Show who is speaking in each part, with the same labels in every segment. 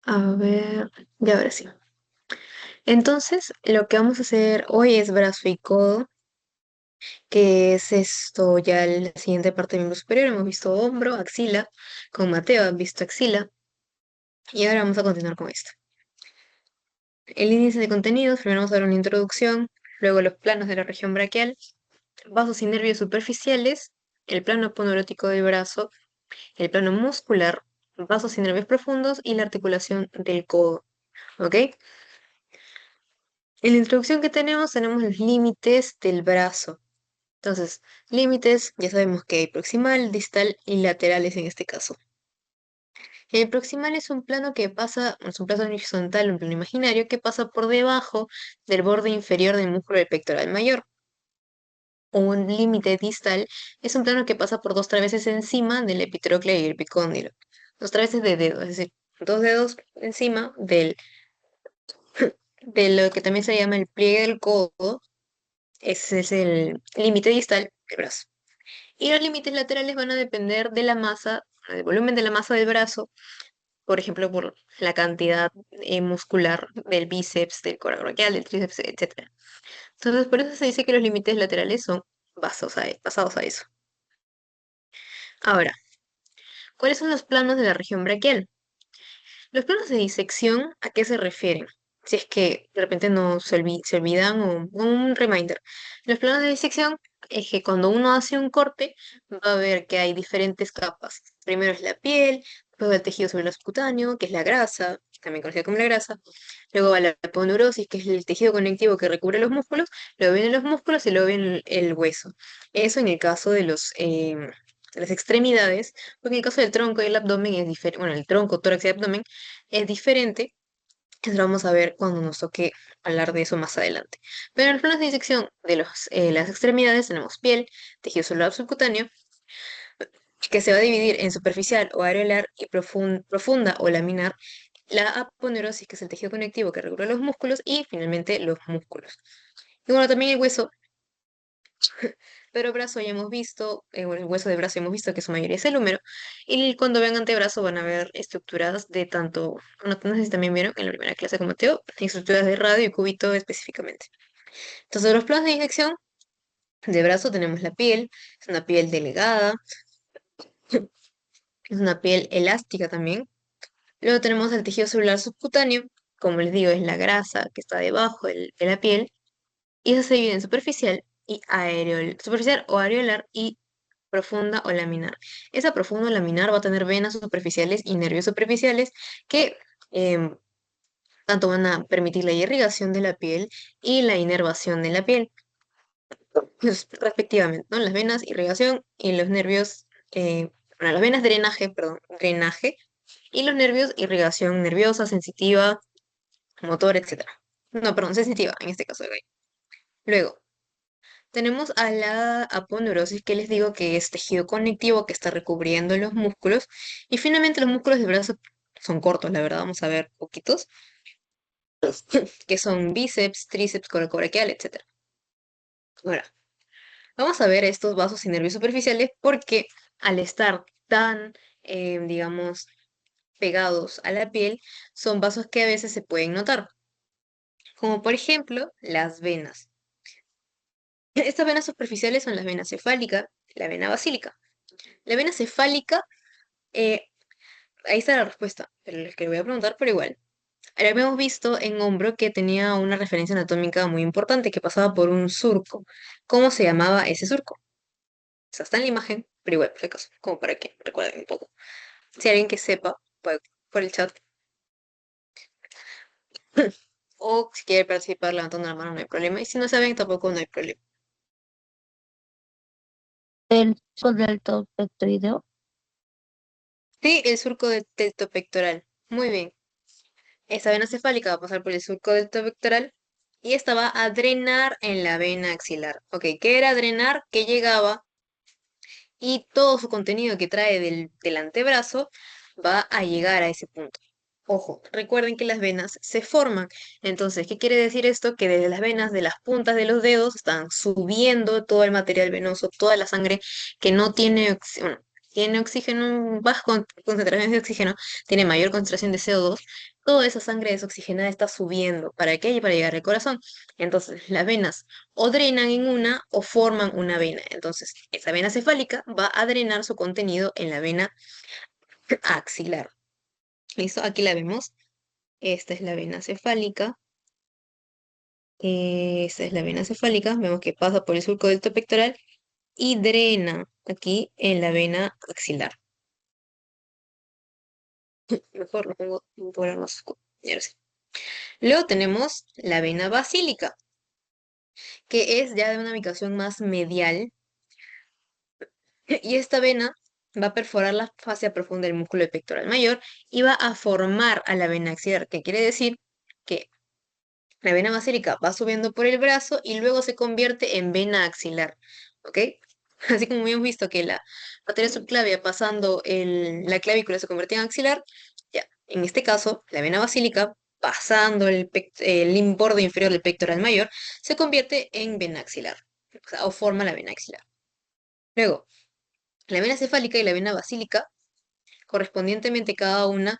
Speaker 1: A ver, ya ahora sí. Entonces, lo que vamos a hacer hoy es brazo y codo, que es esto ya la siguiente parte del miembro superior. Hemos visto hombro, axila. Con Mateo han visto axila. Y ahora vamos a continuar con esto. El índice de contenidos, primero vamos a ver una introducción, luego los planos de la región braquial, vasos y nervios superficiales, el plano aponeurótico del brazo, el plano muscular, vasos y nervios profundos y la articulación del codo. ¿Ok? En la introducción que tenemos los límites del brazo. Entonces, límites, ya sabemos que hay proximal, distal y laterales en este caso. El proximal es un plano que pasa, es un plano horizontal, un plano imaginario que pasa por debajo del borde inferior del músculo del pectoral mayor. Un límite distal es un plano que pasa por dos traveses encima del epitrócleo y el epicóndilo. Dos traveses de dedo, es decir, dos dedos encima de lo que también se llama el pliegue del codo. Ese es el límite distal del brazo. Y los límites laterales van a depender de la masa, del volumen de la masa del brazo, por ejemplo, por la cantidad muscular del bíceps, del coracoraquial, del tríceps, etcétera. Entonces, por eso se dice que los límites laterales son basados a eso. Ahora, ¿cuáles son los planos de la región braquial? Los planos de disección, ¿a qué se refieren? Si es que de repente no se olvidan o un reminder. Los planos de disección es que cuando uno hace un corte va a ver que hay diferentes capas. Primero es la piel, luego el tejido subcutáneo, que es la grasa, también conocida como la grasa. Luego va la aponeurosis, que es el tejido conectivo que recubre los músculos. Luego vienen los músculos y luego viene el hueso. Eso en el caso de las extremidades, porque en el caso del tronco y el abdomen es diferente. Bueno, el tronco, tórax y abdomen es diferente. Eso lo vamos a ver cuando nos toque hablar de eso más adelante. Pero en los planos de disección de las extremidades tenemos piel, tejido celular subcutáneo, que se va a dividir en superficial o areolar y profunda o laminar, la aponeurosis, que es el tejido conectivo que regula los músculos, y finalmente los músculos. Y bueno, también el hueso, pero brazo ya hemos visto, bueno, el hueso de brazo ya hemos visto que su mayoría es el húmero, y cuando vean antebrazo van a ver estructuras de tanto, no sé si también vieron en la primera clase como Teo, estructuras de radio y cúbito específicamente. Entonces, los planos de disección de brazo tenemos la piel, es una piel delgada, es una piel elástica también. Luego tenemos el tejido celular subcutáneo, como les digo, es la grasa que está debajo de la piel, y eso se divide en superficial o areolar y profunda o laminar. Esa profunda o laminar va a tener venas superficiales y nervios superficiales que em, tanto van a permitir la irrigación de la piel y la inervación de la piel, pues, respectivamente, ¿no? Las venas, irrigación y los nervios, bueno, las venas drenaje, perdón, drenaje, y los nervios, irrigación nerviosa, sensitiva, motor, etcétera. No, perdón, sensitiva, en este caso. Ok. Luego, tenemos a la aponeurosis, que les digo que es tejido conectivo que está recubriendo los músculos. Y finalmente los músculos del brazo son cortos, la verdad, vamos a ver poquitos, que son bíceps, tríceps, coracobraquial, etcétera. Ahora, vamos a ver estos vasos y nervios superficiales porque al estar tan, digamos, pegados a la piel, son vasos que a veces se pueden notar, como por ejemplo las venas. Estas venas superficiales son las venas cefálica, la vena basílica. La vena cefálica, eh, ahí está la respuesta, pero les que voy a preguntar, pero igual. Ahora habíamos visto en hombro que tenía una referencia anatómica muy importante, que pasaba por un surco. ¿Cómo se llamaba ese surco? O sea, está en la imagen, pero igual, por si acaso, como para que recuerden un poco. Si alguien que sepa, puede por el chat. O si quiere participar levantando la mano, no hay problema. Y si no saben, tampoco no hay problema.
Speaker 2: El surco del pectoideo.
Speaker 1: Sí, el surco del teto pectoral. Muy bien. Esta vena cefálica va a pasar por el surco del teto pectoral y esta va a drenar en la vena axilar. Ok, ¿qué era drenar? Que llegaba y todo su contenido que trae del antebrazo va a llegar a ese punto. Ojo, recuerden que las venas se forman. Entonces, ¿qué quiere decir esto? Que desde las venas de las puntas de los dedos están subiendo todo el material venoso, toda la sangre que no tiene, bueno, tiene oxígeno, bajas concentraciones de oxígeno, tiene mayor concentración de CO2, toda esa sangre desoxigenada está subiendo. ¿Para qué? Para llegar al corazón. Entonces, las venas o drenan en una o forman una vena. Entonces, esa vena cefálica va a drenar su contenido en la vena axilar. ¿Listo? Aquí la vemos. Esta es la vena cefálica. Esta es la vena cefálica. Vemos que pasa por el surco delto pectoral y drena aquí en la vena axilar. Mejor lo pongo un poco más oscuro. Y ahora sí. Luego tenemos la vena basílica, que es ya de una ubicación más medial, y esta vena va a perforar la fascia profunda del músculo pectoral mayor y va a formar a la vena axilar, que quiere decir que la vena basílica va subiendo por el brazo y luego se convierte en vena axilar, ¿ok? Así como hemos visto que la arteria subclavia pasando la clavícula se convierte en axilar, ya, en este caso, la vena basílica pasando el borde inferior del pectoral mayor se convierte en vena axilar, o sea, o forma la vena axilar. Luego, la vena cefálica y la vena basílica, correspondientemente cada una,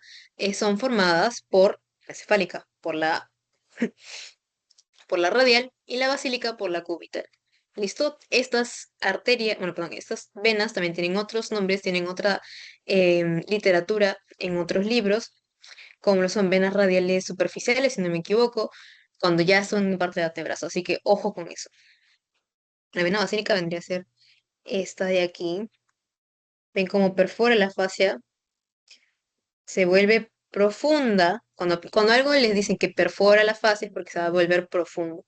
Speaker 1: son formadas por la cefálica, por la radial y la basílica por la cubital. ¿Listo? Estas arterias, bueno, perdón, estas venas también tienen otros nombres, tienen otra literatura en otros libros, como lo son venas radiales superficiales, si no me equivoco, cuando ya son parte del antebrazo. Así que ojo con eso. La vena basílica vendría a ser esta de aquí. Ven cómo perfora la fascia, se vuelve profunda. Cuando algo les dicen que perfora la fascia es porque se va a volver profundo.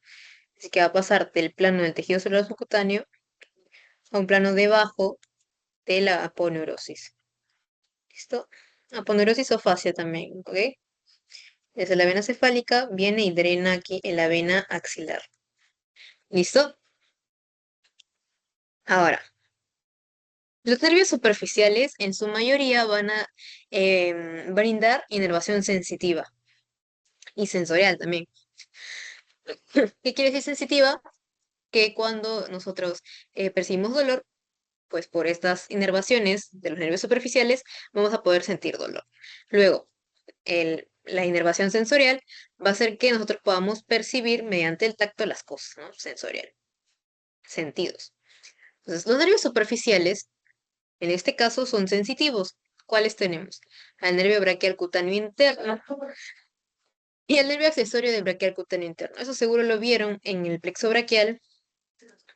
Speaker 1: Así que va a pasar del plano del tejido celular subcutáneo a un plano debajo de la aponeurosis. ¿Listo? Aponeurosis o fascia también, ¿ok? Desde la vena cefálica viene y drena aquí en la vena axilar. ¿Listo? Ahora, los nervios superficiales en su mayoría van a brindar inervación sensitiva y sensorial también. ¿Qué quiere decir sensitiva? Que cuando nosotros percibimos dolor, pues por estas inervaciones de los nervios superficiales vamos a poder sentir dolor. Luego, la inervación sensorial va a hacer que nosotros podamos percibir mediante el tacto las cosas, ¿no? Sensorial, sentidos. Entonces, los nervios superficiales, en este caso, son sensitivos. ¿Cuáles tenemos? Al nervio braquial cutáneo interno y al nervio accesorio del braquial cutáneo interno. Eso seguro lo vieron en el plexo braquial,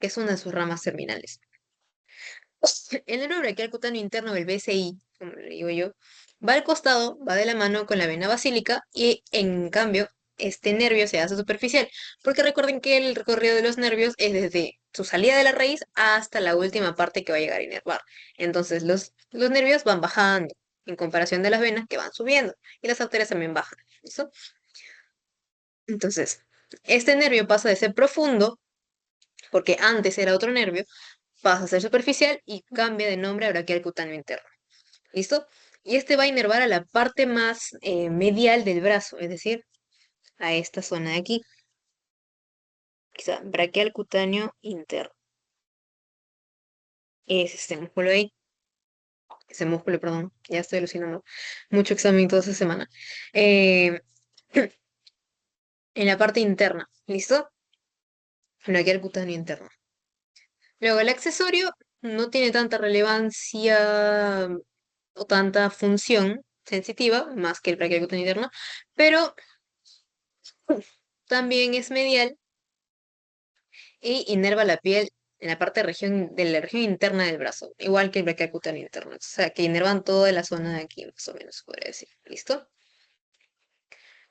Speaker 1: que es una de sus ramas terminales. El nervio braquial cutáneo interno, el BCI, como le digo yo, va al costado, va de la mano con la vena basílica y en cambio este nervio se hace superficial, porque recuerden que el recorrido de los nervios es desde su salida de la raíz hasta la última parte que va a llegar a inervar. Entonces los nervios van bajando en comparación de las venas que van subiendo y las arterias también bajan. ¿Listo? Entonces, este nervio pasa de ser profundo, porque antes era otro nervio, pasa a ser superficial y cambia de nombre a braquial cutáneo interno. ¿Listo? Y este va a inervar a la parte más medial del brazo, es decir, a esta zona de aquí, quizá braquial cutáneo interno. Es este músculo ahí, ese músculo, perdón, ya estoy alucinando. Mucho examen toda esa semana. Eh, en la parte interna, ¿listo? Braquial cutáneo interno. Luego, el accesorio no tiene tanta relevancia o tanta función sensitiva, más que el braquial cutáneo interno, pero también es medial y inerva la piel en la parte de la región interna del brazo, igual que el braquial cutáneo interno. O sea, que inervan toda la zona de aquí, más o menos, podría decir. ¿Listo?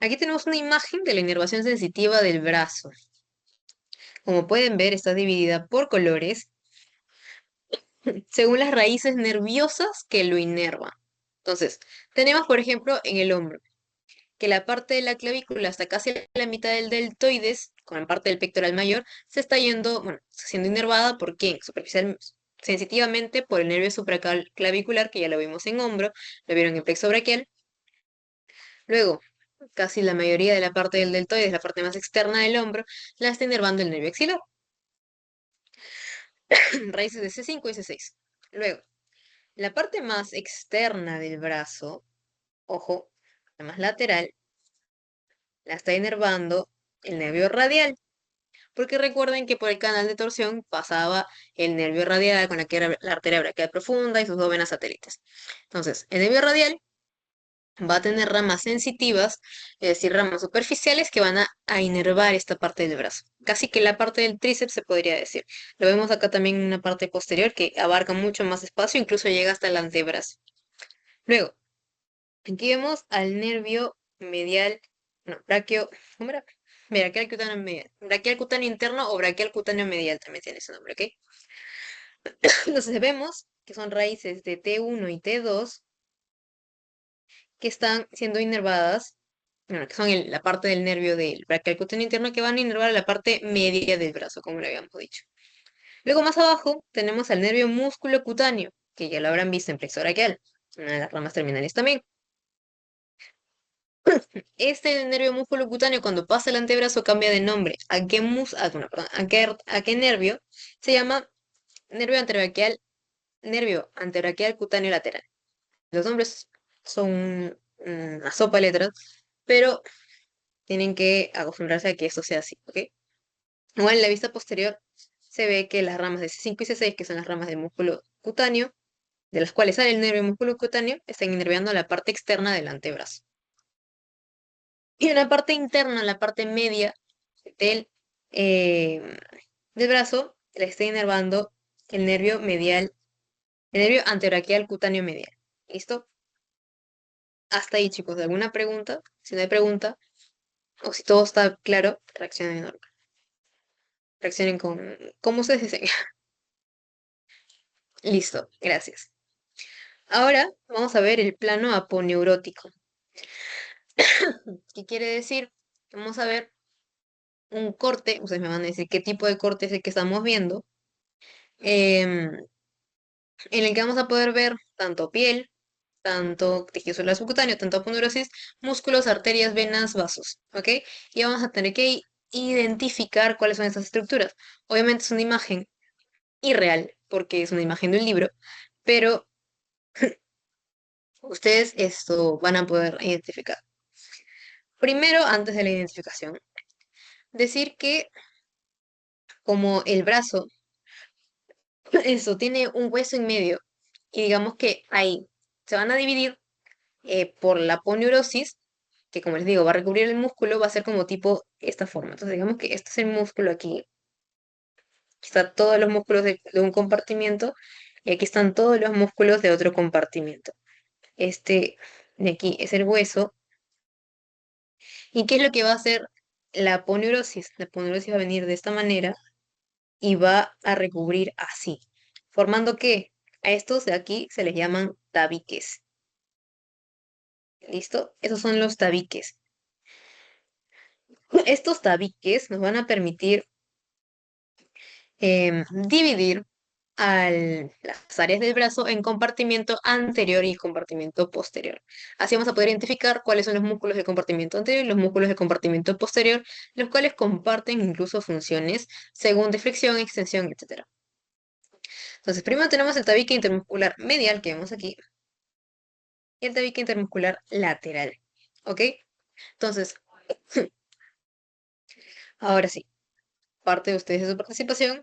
Speaker 1: Aquí tenemos una imagen de la inervación sensitiva del brazo. Como pueden ver, está dividida por colores según las raíces nerviosas que lo inervan. Entonces, tenemos, por ejemplo, en el hombro, que la parte de la clavícula hasta casi la mitad del deltoides, con la parte del pectoral mayor, se está yendo, bueno, está siendo inervada por quién? Superficial, sensitivamente por el nervio supraclavicular, que ya lo vimos en hombro, lo vieron en plexo braquial. Luego, casi la mayoría de la parte del deltoides, la parte más externa del hombro, la está inervando el nervio axilar, raíces de C5 y C6. Luego, la parte más externa del brazo, ojo, la más lateral, la está inervando el nervio radial, porque recuerden que por el canal de torsión pasaba el nervio radial con la que era la arteria braquial profunda y sus dos venas satélites. Entonces, el nervio radial va a tener ramas sensitivas, es decir, ramas superficiales que van a inervar esta parte del brazo. Casi que la parte del tríceps se podría decir. Lo vemos acá también en una parte posterior que abarca mucho más espacio, incluso llega hasta el antebrazo. Luego, aquí vemos al nervio medial, no, ¿cómo era? Braquial cutáneo medial. Braquial cutáneo interno o braquial cutáneo medial también tiene ese nombre, ¿ok? Entonces vemos que son raíces de T1 y T2 que están siendo inervadas, bueno, que son la parte del nervio del braquial cutáneo interno que van a inervar la parte media del brazo, como le habíamos dicho. Luego más abajo tenemos al nervio músculo cutáneo, que ya lo habrán visto en plexo braquial, una de las ramas terminales también. Este nervio músculo cutáneo cuando pasa el antebrazo cambia de nombre. Bueno, perdón, a qué nervio? Se llama nervio antebraquial, nervio antebraquial cutáneo lateral. Los nombres son una sopa de letras, pero tienen que acostumbrarse a que esto sea así, ¿ok? Igual en la vista posterior se ve que las ramas de C5 y C6, que son las ramas del músculo cutáneo, de las cuales sale el nervio músculo cutáneo, están inervando la parte externa del antebrazo. Y en la parte interna, la parte media del, eh, del brazo, le está inervando el nervio medial, el nervio antebraquial cutáneo medial. ¿Listo? Hasta ahí, chicos. ¿Alguna pregunta? Si no hay pregunta, o si todo está claro, reaccionen normal. Reaccionen con como ustedes deseen. Listo, gracias. Ahora vamos a ver el plano aponeurótico. ¿Qué quiere decir? Vamos a ver un corte, ustedes me van a decir qué tipo de corte es el que estamos viendo, em, en el que vamos a poder ver tanto piel, tanto tejido celular subcutáneo, tanto aponeurosis, músculos, arterias, venas, vasos, ¿ok? Y vamos a tener que identificar cuáles son estas estructuras. Obviamente es una imagen irreal, porque es una imagen de un libro, pero ustedes esto van a poder identificar. Primero, antes de la identificación, decir que como el brazo, eso tiene un hueso en medio, y digamos que ahí se van a dividir por la aponeurosis, que como les digo, va a recubrir el músculo, va a ser como tipo esta forma. Entonces, digamos que este es el músculo aquí. Aquí están todos los músculos de un compartimiento y aquí están todos los músculos de otro compartimiento. Este de aquí es el hueso. ¿Y qué es lo que va a hacer la aponeurosis? La aponeurosis va a venir de esta manera y va a recubrir así. ¿Formando qué? A estos de aquí se les llaman tabiques. ¿Listo? Esos son los tabiques. Estos tabiques nos van a permitir dividir las áreas del brazo en compartimiento anterior y compartimiento posterior. Así vamos a poder identificar cuáles son los músculos del compartimiento anterior y los músculos del compartimiento posterior, los cuales comparten incluso funciones según de flexión, extensión, etc. Entonces, primero tenemos el tabique intermuscular medial que vemos aquí y el tabique intermuscular lateral. ¿Ok? Entonces, ahora sí, parte de ustedes de su participación.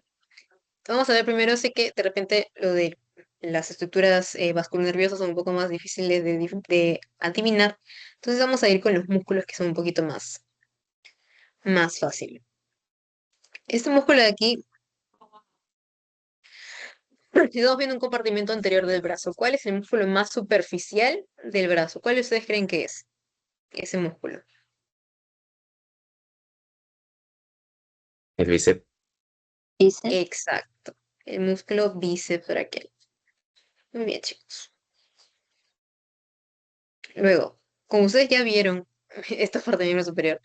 Speaker 1: Vamos a ver primero, sé que de repente lo de las estructuras vasculonerviosas son un poco más difíciles de adivinar. Entonces vamos a ir con los músculos que son un poquito más fácil. Este músculo de aquí, estamos viendo un compartimento anterior del brazo. ¿Cuál es el músculo más superficial del brazo? ¿Cuál ustedes creen que es ese músculo?
Speaker 3: El bíceps.
Speaker 2: Dice,
Speaker 1: Exacto, el músculo bíceps braquial. Muy bien, chicos. Luego, como ustedes ya vieron esta parte del miembro superior,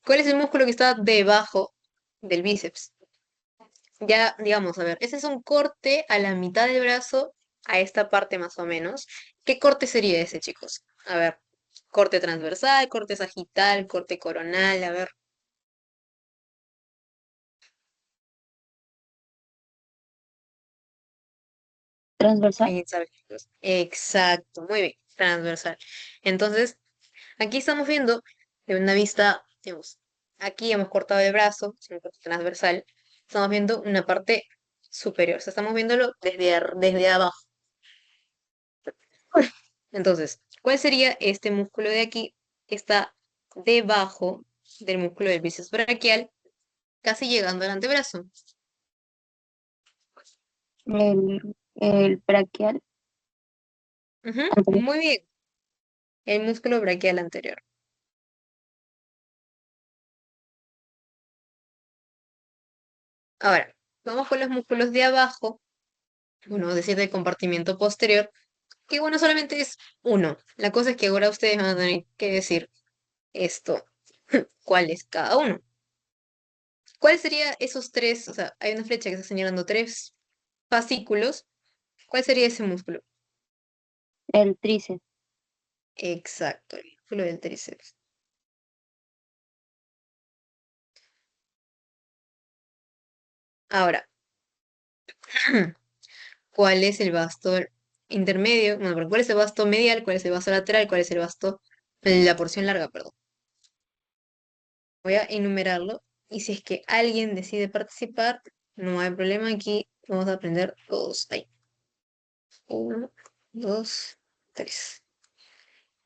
Speaker 1: ¿cuál es el músculo que está debajo del bíceps? Ya, digamos, a ver, ese es un corte a la mitad del brazo, a esta parte más o menos. ¿Qué corte sería ese, chicos? A ver, corte transversal, corte sagital, corte coronal, a ver,
Speaker 2: transversal.
Speaker 1: ¿alguien sabe, chicos? Exacto, muy bien, transversal. Entonces, aquí estamos viendo de una vista Digamos, aquí hemos cortado el brazo, es un corte transversal. Estamos viendo una parte superior, o sea, estamos viéndolo desde abajo. Entonces, ¿cuál sería este músculo de aquí que está debajo del músculo del bíceps braquial, casi llegando al antebrazo?
Speaker 2: El braquial
Speaker 1: Ujú,
Speaker 2: anterior.
Speaker 1: muy bien, el músculo braquial anterior. Ahora, vamos con los músculos de abajo, bueno, es decir, del compartimiento posterior, que bueno, solamente es uno. La cosa es que ahora ustedes van a tener que decir esto, cuál es cada uno. ¿Cuál sería esos tres? O sea, hay una flecha que está señalando tres fascículos. ¿Cuál sería ese músculo?
Speaker 2: El tríceps.
Speaker 1: Exacto, el músculo del tríceps. Ahora, ¿cuál es el vasto intermedio? Bueno, pero ¿cuál es el vasto medial? ¿Cuál es el vasto lateral? ¿Cuál es el vasto, la porción larga, perdón? Voy a enumerarlo y si es que alguien decide participar, no hay problema aquí. Vamos a aprender todos ahí. Uno, dos, tres.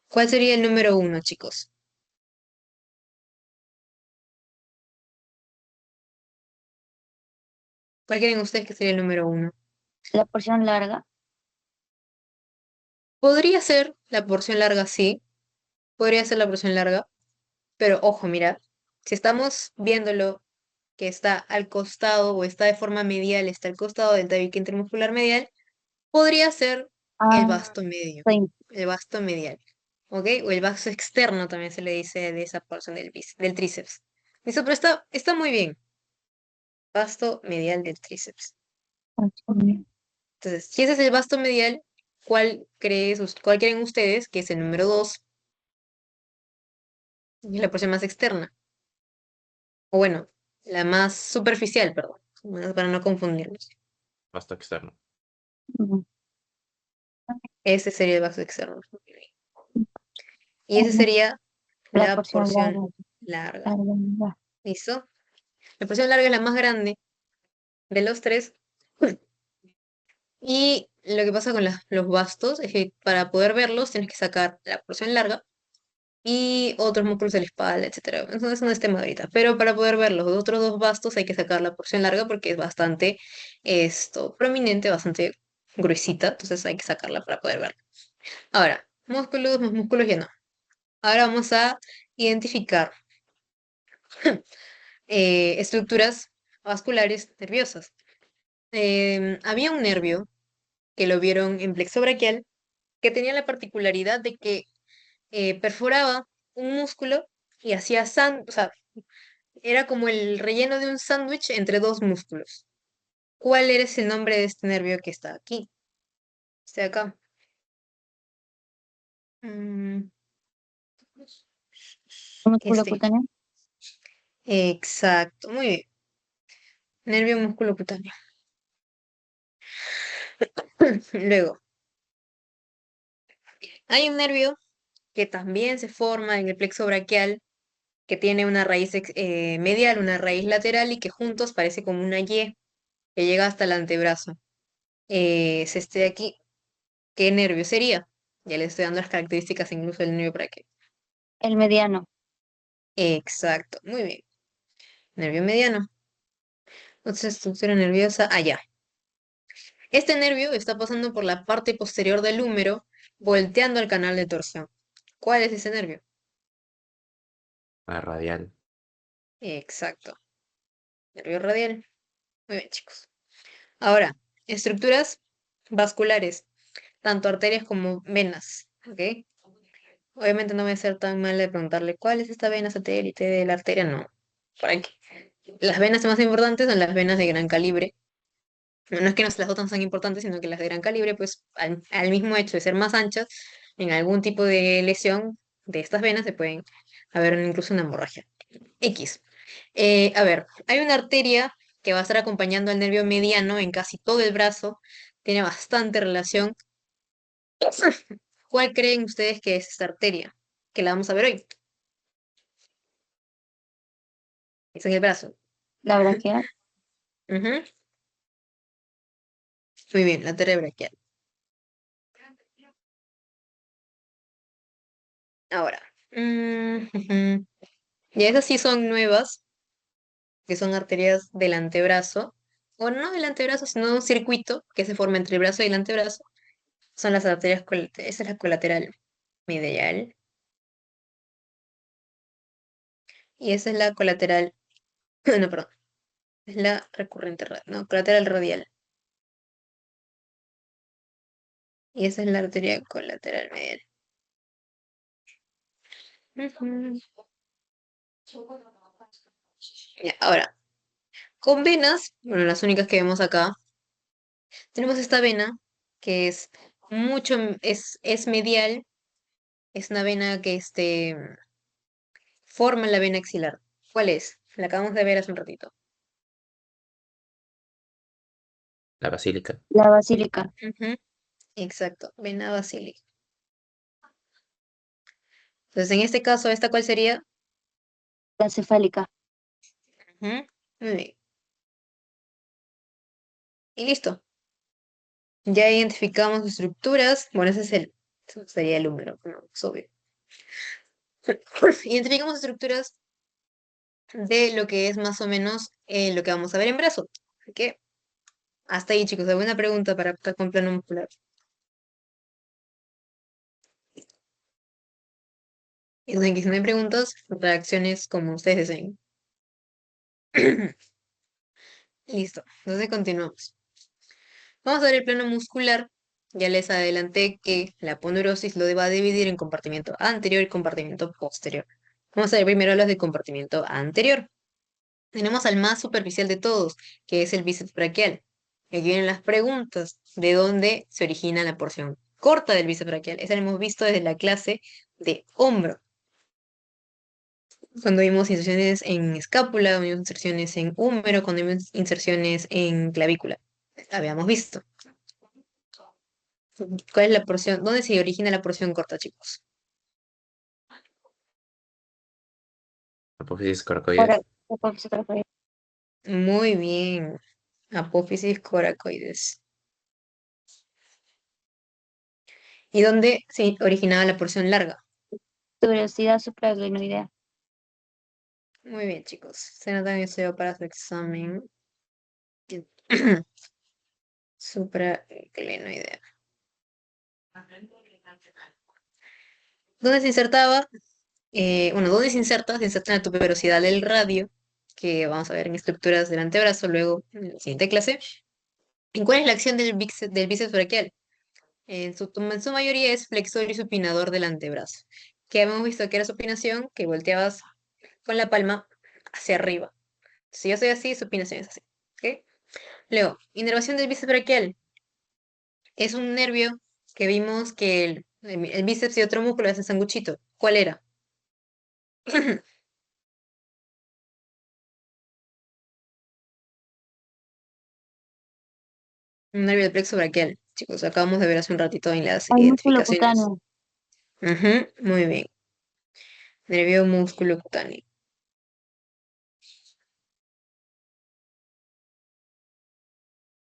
Speaker 1: ¿Cuál sería el número uno, chicos? ¿Cuál creen ustedes que sería el número uno?
Speaker 2: La porción larga.
Speaker 1: Podría ser la porción larga, sí. Podría ser la porción larga. Pero ojo, mira, si estamos viéndolo que está al costado o está de forma medial, está al costado del tabique intermuscular medial, podría ser el
Speaker 2: Ah,
Speaker 1: vasto medio,
Speaker 2: sí.
Speaker 1: el vasto medial, ¿ok? O el vasto externo también se le dice de esa porción del tríceps. Eso, pero está muy bien, vasto medial del tríceps. Entonces, si ese es el vasto medial, ¿cuál creen ustedes que es el número dos y es la porción más externa? O bueno, la más superficial, perdón, bueno, para no confundirnos.
Speaker 3: Hasta externo.
Speaker 2: Ujú.
Speaker 1: Ese sería el vaso externo. Y ese sería
Speaker 2: La
Speaker 1: la
Speaker 2: porción
Speaker 1: porción
Speaker 2: larga.
Speaker 1: larga.
Speaker 2: Larga.
Speaker 1: ¿Listo? La porción larga es la más grande de los tres. Y lo que pasa con los bastos es que para poder verlos tienes que sacar la porción larga y otros músculos de la espalda, etcétera. Entonces no es tema ahorita. Pero para poder ver los otros dos bastos hay que sacar la porción larga porque es bastante prominente, bastante gruesita. Entonces hay que sacarla para poder verla. Ahora, músculos, más músculos ya no. Ahora vamos a identificar estructuras vasculares nerviosas. Había un nervio que lo vieron en plexo braquial que tenía la particularidad de que perforaba un músculo y hacía o sea, era como el relleno de un sándwich entre dos músculos. ¿Cuál era ese nombre de este nervio que está aquí? Este de acá. Mm,
Speaker 2: Músculo
Speaker 1: este.
Speaker 2: cutáneo.
Speaker 1: Exacto, muy bien. Nervio músculo cutáneo. Luego, hay un nervio que también se forma en el plexo braquial, que tiene una raíz medial, una raíz lateral y que juntos parece como una Y que llega hasta el antebrazo. Es este de aquí. ¿Qué nervio sería? Ya le estoy dando las características incluso del nervio braquial.
Speaker 2: El mediano.
Speaker 1: Exacto, muy bien. Nervio mediano. Otra estructura nerviosa. Allá. Este nervio está pasando por la parte posterior del húmero, volteando al canal de torsión. ¿Cuál es ese nervio?
Speaker 3: La radial.
Speaker 1: Exacto. Nervio radial. Muy bien, chicos. Ahora, estructuras vasculares, tanto arterias como venas, ¿ok? Obviamente no voy a ser tan mala de preguntarle cuál es esta vena satélite de la arteria, no. ¿Para qué? Las venas más importantes son las venas de gran calibre. No es que las otras sean importantes, sino que las de gran calibre, pues al mismo hecho de ser más anchas, en algún tipo de lesión de estas venas se pueden haber incluso una hemorragia. X. A ver, hay una arteria que va a estar acompañando al nervio mediano en casi todo el brazo, tiene bastante relación. ¿Cuál creen ustedes que es esta arteria? Que la vamos a ver hoy. Es en el brazo.
Speaker 2: La braquial.
Speaker 1: Ujú. Muy bien, la arteria braquial. Ahora. Ujú. Y esas sí son nuevas, que son arterias del antebrazo. O no del antebrazo, sino un circuito que se forma entre el brazo y el antebrazo. Son las arterias esa es la colateral medial. Y esa es la colateral. No, perdón. Es la recurrente, no, colateral radial. Y esa es la arteria colateral medial. Ujú. Ya, ahora, con venas, bueno, las únicas que vemos acá, tenemos esta vena que es mucho, es medial, es una vena que forma la vena axilar. ¿Cuál es? La acabamos de ver hace un ratito.
Speaker 3: La basílica.
Speaker 2: La basílica.
Speaker 1: Ujú. Exacto, vena basílica. Entonces, en este caso, ¿esta cuál sería?
Speaker 2: La cefálica.
Speaker 1: Ujú. Muy bien. Y listo. Ya identificamos estructuras. Bueno, eso sería el húmero, no, es obvio. Identificamos estructuras de lo que es más o menos lo que vamos a ver en brazo. Así que hasta ahí, chicos. ¿Alguna pregunta para estar con plano muscular? Y saben que si no hay preguntas, reacciones como ustedes deseen. Listo. Entonces continuamos. Vamos a ver el plano muscular. Ya les adelanté que la ponderosis lo va a dividir en compartimiento anterior y compartimiento posterior. Vamos a ver primero los de compartimiento anterior. Tenemos al más superficial de todos, que es el bíceps braquial. Y aquí vienen las preguntas. ¿De dónde se origina la porción corta del bíceps braquial? Esa la hemos visto desde la clase de hombro. Cuando vimos inserciones en escápula, cuando vimos inserciones en húmero, cuando vimos inserciones en clavícula. Habíamos visto. ¿Cuál es la porción? ¿Dónde se origina la porción corta, chicos?
Speaker 3: Apófisis
Speaker 2: Ahora,
Speaker 3: coracoides.
Speaker 2: apófisis coracoides.
Speaker 1: Muy bien. Apófisis coracoides. ¿Y dónde se originaba la porción larga?
Speaker 2: Tuberosidad supraglenoidea.
Speaker 1: Muy bien, chicos. Se notan eso para su examen. Supraglenoidea. ¿Dónde se insertaba? Bueno, ¿dónde se inserta? Se inserta en la tuberosidad del radio, que vamos a ver en estructuras del antebrazo luego en la siguiente clase. ¿En cuál es la acción del bíceps braquial? En su mayoría es flexor y supinador del antebrazo. Que hemos visto que era supinación, que volteabas con la palma hacia arriba. Si yo soy así, supinación es así. ¿Ok? Luego, inervación del bíceps braquial. Es un nervio que vimos que el bíceps y otro músculo hacen sanguchito. ¿Cuál era? Un nervio del plexo braquial. Chicos, acabamos de ver hace un ratito en las
Speaker 2: Hay músculo
Speaker 1: identificaciones.
Speaker 2: cutáneo.
Speaker 1: Ujú, muy bien. Nervio músculo cutáneo.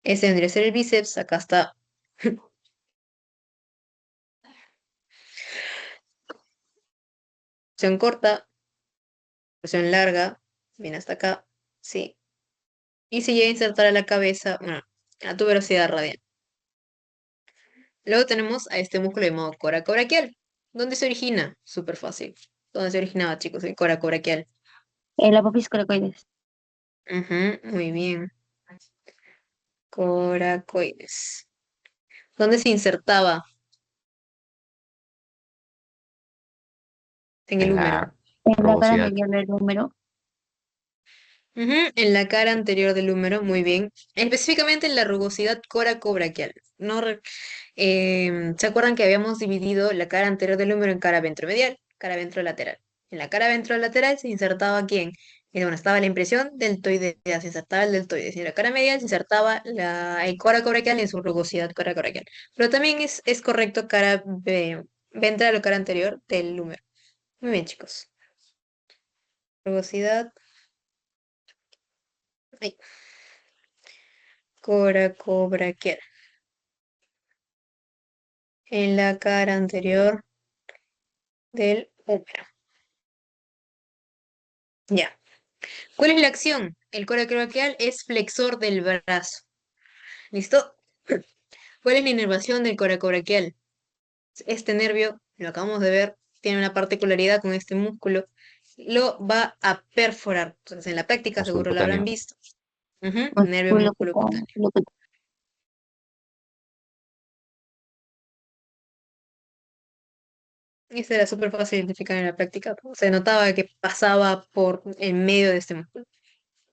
Speaker 1: Este vendría a ser el bíceps. Acá está porción corta, porción larga. Viene hasta acá. Sí. Y se llega a insertar a la cabeza, bueno, a tu velocidad radial. Luego tenemos a este músculo llamado coracobraquial. ¿Dónde se origina? Súper fácil. ¿Dónde se originaba, chicos, el coracobraquial?
Speaker 2: El apófisis coracoides.
Speaker 1: Ujú, muy bien. Coracoides. ¿Dónde se insertaba? En el
Speaker 3: En
Speaker 1: húmero.
Speaker 3: la
Speaker 2: En la cara
Speaker 3: rugosidad.
Speaker 2: medial del número.
Speaker 1: Ujú, en la cara anterior del húmero, muy bien. Específicamente en la rugosidad coracobraquial. No, ¿se acuerdan que habíamos dividido la cara anterior del húmero en cara ventromedial, cara ventrolateral? En la cara ventrolateral se insertaba ¿quién? Bueno, estaba la impresión deltoidea, se insertaba el deltoides. Y en la cara medial se insertaba el coracobraquial en su rugosidad coracobraquial. Pero también es correcto cara ventral o cara anterior del húmero. Muy bien, chicos. Rugosidad Ay, coracobraquial. En la cara anterior del húmero. Ya. ¿Cuál es la acción? El coracobraquial es flexor del brazo. ¿Listo? ¿Cuál es la inervación del coracobraquial? Este nervio, lo acabamos de ver, tiene una particularidad con este músculo, lo va a perforar. Entonces, en la práctica
Speaker 3: Músculo
Speaker 1: seguro lo habrán
Speaker 3: cutáneo.
Speaker 1: visto. Ujú, nervio
Speaker 2: Músculo
Speaker 1: músculo cutáneo.
Speaker 2: cutáneo.
Speaker 1: Este era súper fácil de identificar en la práctica. Se notaba que pasaba por en medio de este músculo.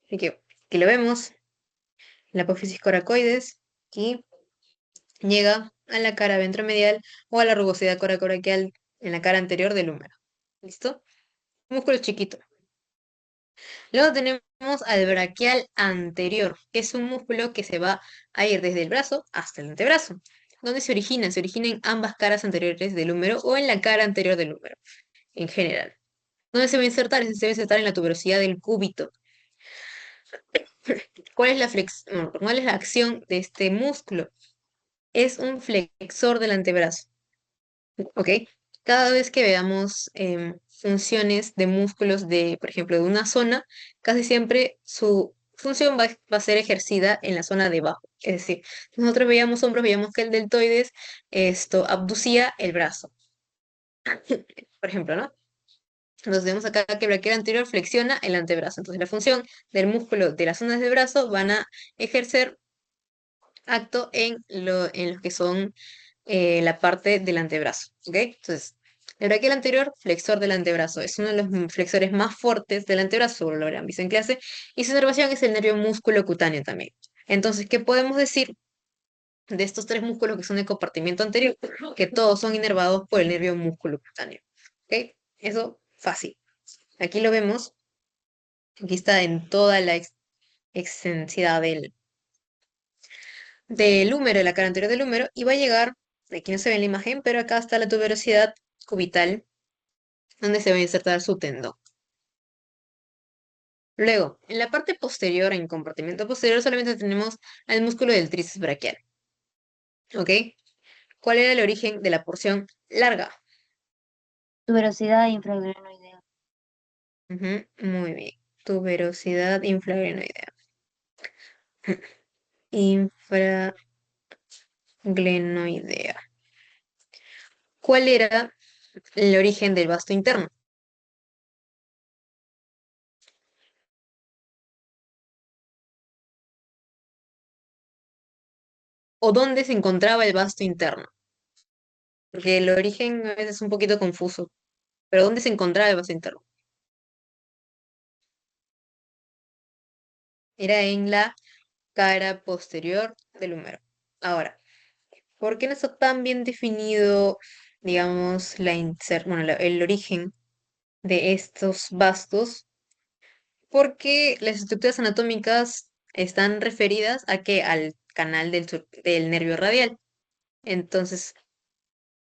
Speaker 1: Así que aquí lo vemos, la apófisis coracoides, y llega a la cara ventromedial o a la rugosidad coracoraquial en la cara anterior del húmero. ¿Listo? Músculo chiquito. Luego tenemos al braquial anterior, que es un músculo que se va a ir desde el brazo hasta el antebrazo. ¿Dónde se origina? Se origina en ambas caras anteriores del húmero o en la cara anterior del húmero, en general. ¿Dónde se va a insertar? Se debe insertar en la tuberosidad del cúbito. ¿Cuál es la acción de este músculo? Es un flexor del antebrazo. ¿Ok? Cada vez que veamos funciones de músculos de, por ejemplo, de una zona, casi siempre su función va a ser ejercida en la zona de abajo. Es decir, si nosotros veíamos hombros, veíamos que el deltoides esto abducía el brazo, por ejemplo, ¿no? Entonces vemos acá que el braquial anterior flexiona el antebrazo. Entonces la función del músculo de las zonas del brazo van a ejercer acto en lo que son la parte del antebrazo, ¿ok? Entonces, el braquial anterior, flexor del antebrazo, es uno de los flexores más fuertes del antebrazo, seguro lo habrán visto en clase, y su inervación es el nervio músculo cutáneo también. Entonces, ¿qué podemos decir de estos tres músculos que son de compartimiento anterior? Que todos son inervados por el nervio músculo cutáneo, ¿ok? Eso fácil. Aquí lo vemos, aquí está en toda la extensidad del húmero, de la cara anterior del húmero, y va a llegar, aquí no se ve en la imagen, pero acá está la tuberosidad cubital, donde se va a insertar su tendón. Luego, en la parte posterior, en compartimiento posterior, solamente tenemos al músculo del tríceps braquial. ¿Ok? ¿Cuál era el origen de la porción larga?
Speaker 2: Tuberosidad infraglenoidea.
Speaker 1: Ujú, muy bien. Tuberosidad infraglenoidea. Infraglenoidea. ¿Cuál era el origen del vasto interno? ¿O dónde se encontraba el vasto interno? Porque el origen a veces es un poquito confuso. ¿Pero dónde se encontraba el vasto interno? Era en la cara posterior del húmero. Ahora, ¿por qué no está tan bien definido, digamos, el origen de estos vastos? Porque las estructuras anatómicas están referidas a que al canal del nervio radial. Entonces,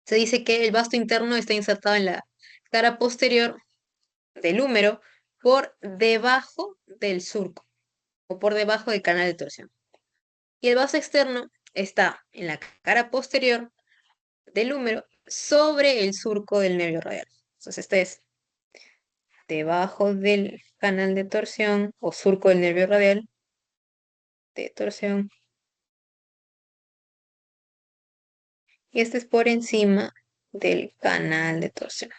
Speaker 1: se dice que el vasto interno está insertado en la cara posterior del húmero por debajo del surco o por debajo del canal de torsión. Y el vaso externo está en la cara posterior del húmero sobre el surco del nervio radial. Entonces, este es debajo del canal de torsión o surco del nervio radial de torsión. Y este es por encima del canal de torsión.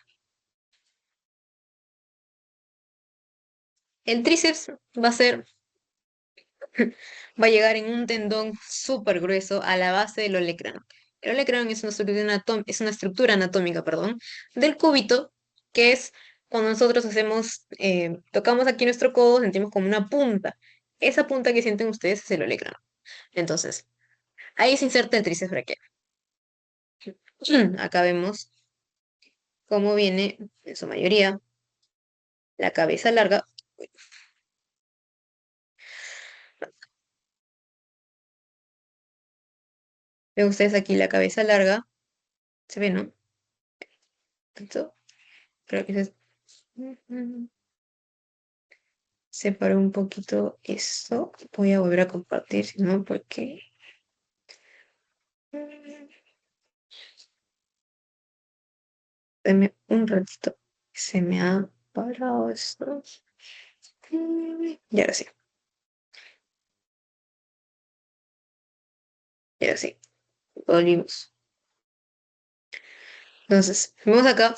Speaker 1: El tríceps va a llegar en un tendón súper grueso a la base del olecrano. El olecrano es una estructura anatómica, perdón, del cúbito, que es cuando nosotros tocamos aquí nuestro codo, sentimos como una punta. Esa punta que sienten ustedes es el olecrano. Entonces, ahí se inserta el tríceps braquial. Acá vemos cómo viene, en su mayoría, la cabeza larga. Ven ustedes aquí la cabeza larga. ¿Se ve, no? Esto, creo que es. Separo un poquito esto. Voy a volver a compartir, si no, porque... Deme un ratito. Se me ha parado esto. Y ahora sí. Y ahora sí. Volvimos. Entonces, vemos acá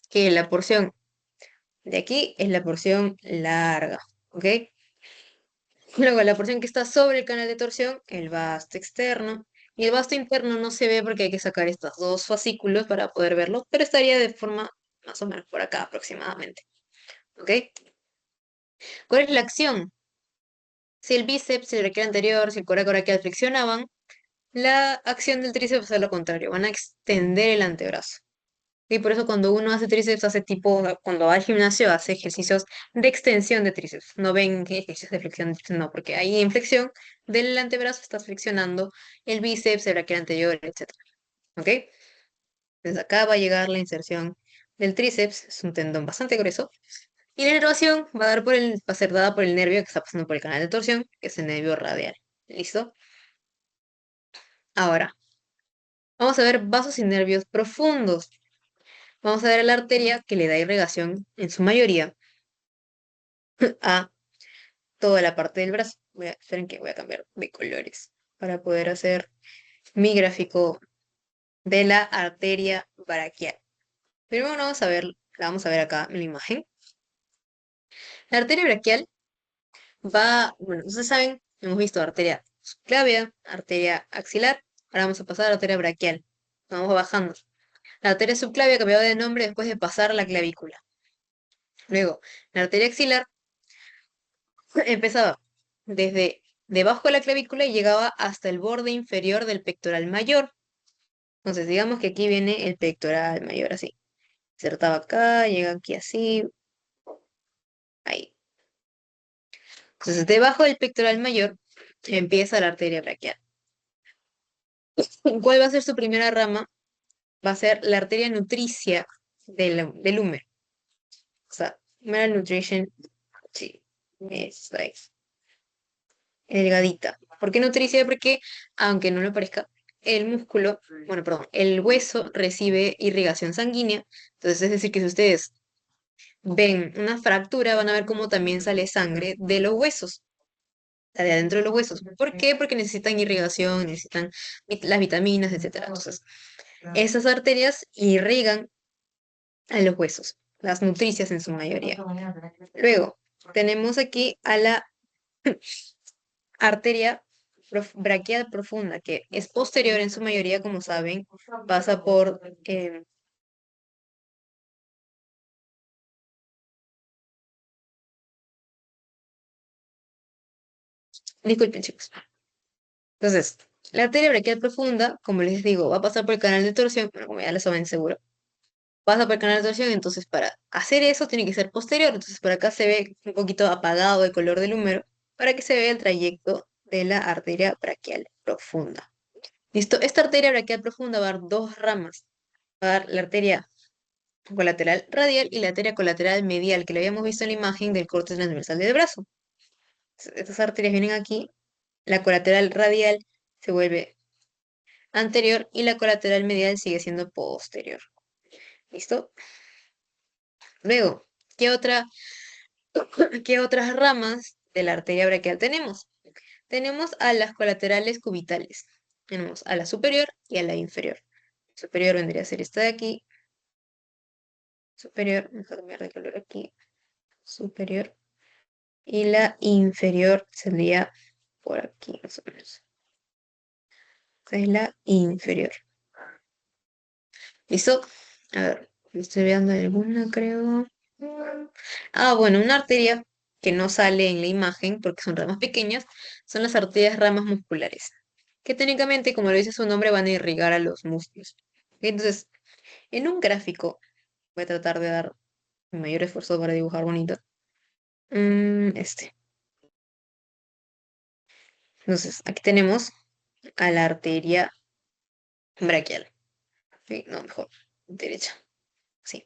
Speaker 1: que la porción de aquí es la porción larga. ¿Ok? Luego, la porción que está sobre el canal de torsión, el vasto externo. Y el vasto interno no se ve porque hay que sacar estos dos fascículos para poder verlo, pero estaría de forma más o menos por acá aproximadamente. ¿Ok? ¿Cuál es la acción? Si el bíceps, el braquial anterior, si el coracoraquial flexionaban, la acción del tríceps va a ser lo contrario, van a extender el antebrazo. Y por eso cuando uno hace tríceps, hace tipo, cuando va al gimnasio, hace ejercicios de extensión de tríceps. No ven que ejercicios de flexión de tríceps, no, porque ahí en flexión del antebrazo estás flexionando el bíceps, el braquial anterior, etcétera. ¿Ok? Entonces acá va a llegar la inserción del tríceps, es un tendón bastante grueso. Y la inervación va a ser dada por el nervio que está pasando por el canal de torsión, que es el nervio radial. ¿Listo? Ahora, vamos a ver vasos y nervios profundos. Vamos a ver la arteria que le da irrigación, en su mayoría, a toda la parte del brazo. Esperen que voy a cambiar de colores para poder hacer mi gráfico de la arteria braquial. Pero bueno, la vamos a ver acá en la imagen. La arteria braquial bueno, ustedes saben, hemos visto arteria subclavia, arteria axilar, ahora vamos a pasar a la arteria braquial. Vamos bajando. La arteria subclavia cambiaba de nombre después de pasar la clavícula. Luego, la arteria axilar empezaba desde debajo de la clavícula y llegaba hasta el borde inferior del pectoral mayor. Entonces, digamos que aquí viene el pectoral mayor, así. Insertaba acá, llega aquí así, ahí. Entonces, debajo del pectoral mayor empieza la arteria braquial. ¿Cuál va a ser su primera rama? Va a ser la arteria nutricia del húmero. O sea, humeral nutrition, sí, es ahí, delgadita. ¿Por qué nutricia? Porque, aunque no lo parezca, el músculo, bueno, perdón, el hueso recibe irrigación sanguínea. Entonces, es decir, que si ustedes ven una fractura, van a ver cómo también sale sangre de los huesos, o sea, de adentro de los huesos. ¿Por qué? Porque necesitan irrigación, necesitan las vitaminas, etcétera. Entonces, esas arterias irrigan a los huesos, las nutricias en su mayoría. Luego, tenemos aquí a la arteria braquial profunda, que es posterior en su mayoría, como saben, pasa por... disculpen, chicos. Entonces, la arteria braquial profunda, como les digo, va a pasar por el canal de torsión, bueno, como ya lo saben seguro, pasa por el canal de torsión, entonces para hacer eso tiene que ser posterior, entonces por acá se ve un poquito apagado el color del húmero, para que se vea el trayecto de la arteria braquial profunda. ¿Listo? Esta arteria braquial profunda va a dar dos ramas. Va a dar la arteria colateral radial y la arteria colateral medial, que lo habíamos visto en la imagen del corte transversal del brazo. Estas arterias vienen aquí, la colateral radial se vuelve anterior y la colateral medial sigue siendo posterior. ¿Listo? Luego, ¿qué qué otras ramas de la arteria braquial tenemos? Tenemos a las colaterales cubitales. Tenemos a la superior y a la inferior. Superior vendría a ser esta de aquí. Superior, vamos a cambiar de color aquí. Superior. Y la inferior sería por aquí, más o menos. Esta es la inferior. ¿Listo? A ver, estoy viendo alguna, creo. Bueno, una arteria que no sale en la imagen porque son ramas pequeñas, son las arterias ramas musculares, que técnicamente, como lo dice su nombre, van a irrigar a los músculos. ¿Ok? Entonces, en un gráfico, voy a tratar de dar mi mayor esfuerzo para dibujar bonito. Este. Entonces, aquí tenemos a la arteria braquial. ¿Ok? No, mejor, derecha. Sí.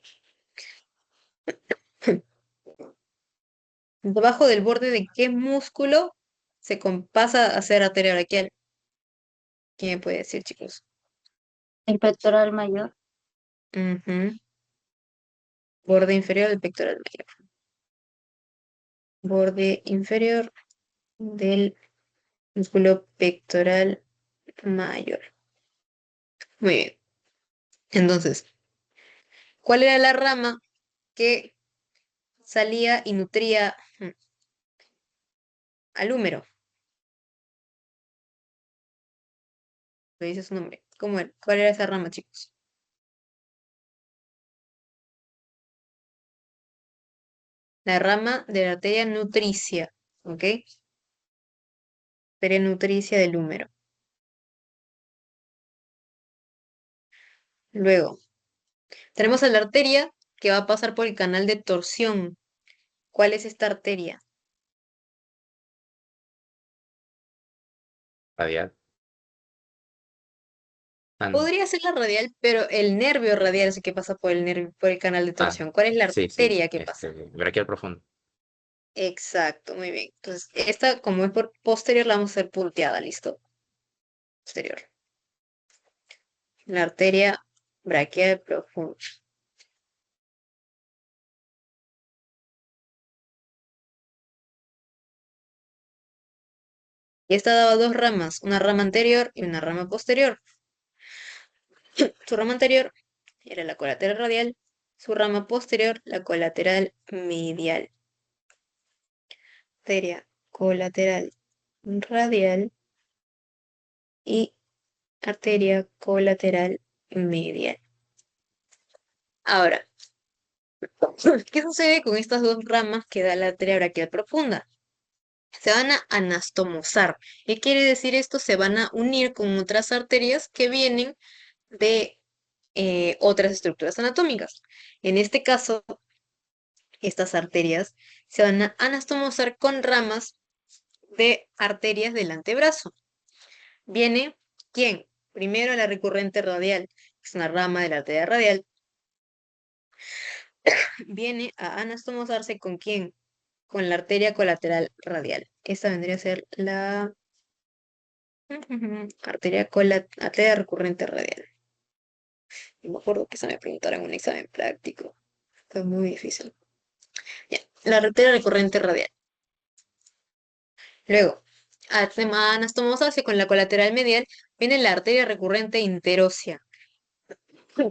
Speaker 1: ¿Debajo del borde de qué músculo pasa a ser arteria braquial? ¿Quién me puede decir, chicos?
Speaker 2: El pectoral mayor.
Speaker 1: Ujú. Borde inferior del pectoral mayor. Borde inferior del músculo pectoral mayor. Muy bien. Entonces, ¿cuál era la rama que salía y nutría al húmero? Le dice su nombre. ¿Cómo era? ¿Cuál era esa rama, chicos? La rama de la arteria nutricia, ¿ok? Arteria nutricia del húmero. Luego, tenemos a la arteria que va a pasar por el canal de torsión. ¿Cuál es esta arteria?
Speaker 3: Radial. Ah,
Speaker 1: Podría ser la radial, pero el nervio radial es el que pasa por el nervio, por el canal de
Speaker 3: ah,
Speaker 1: torsión. ¿Cuál es la
Speaker 3: sí, sí.
Speaker 1: arteria que pasa?
Speaker 3: Braquial profundo.
Speaker 1: Exacto, muy bien. Entonces, esta, como es por posterior, la vamos a hacer punteada, ¿listo? Posterior. La arteria braquial profunda. Y esta daba dos ramas, una rama anterior y una rama posterior. Su rama anterior era la colateral radial, su rama posterior la colateral medial. Arteria colateral radial y arteria colateral medial. Ahora, ¿qué sucede con estas dos ramas que da la arteria braquial profunda? Se van a anastomosar. ¿Qué quiere decir esto? Se van a unir con otras arterias que vienen de otras estructuras anatómicas. En este caso, estas arterias se van a anastomosar con ramas de arterias del antebrazo. Viene, ¿quién? Primero la recurrente radial, que es una rama de la arteria radial. Viene a anastomosarse con quién? Con la arteria colateral radial. Esta vendría a ser la arteria recurrente radial. Y me acuerdo que se me preguntaron en un examen práctico. Fue muy difícil. Ya, la arteria recurrente radial. Luego, anastomosis con la colateral medial viene la arteria recurrente interósea,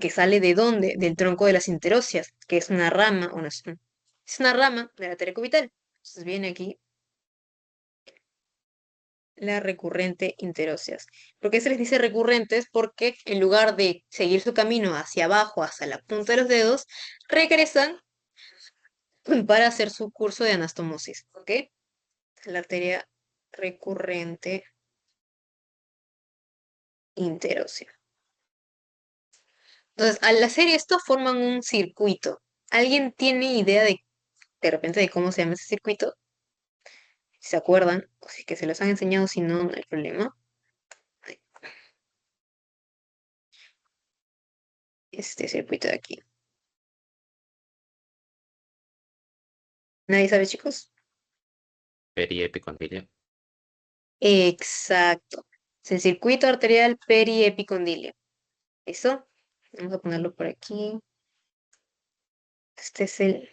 Speaker 1: que sale ¿de dónde? Del tronco de las interóseas, que es una rama, o no es una rama de la arteria cubital. Entonces viene aquí la recurrente interóseas. ¿Por qué se les dice recurrentes? Porque en lugar de seguir su camino hacia abajo, hasta la punta de los dedos, regresan para hacer su curso de anastomosis. ¿Ok? La arteria recurrente interósea. Entonces, al hacer esto, forman un circuito. ¿Alguien tiene idea de repente de cómo se llama ese circuito? Si se acuerdan, o si que se los han enseñado, si no, no hay problema. Ay, este circuito de aquí. ¿Nadie sabe, chicos?
Speaker 3: Periepicondilio.
Speaker 1: Exacto. Es el circuito arterial periepicondilio. ¿Eso? Vamos a ponerlo por aquí. Este es el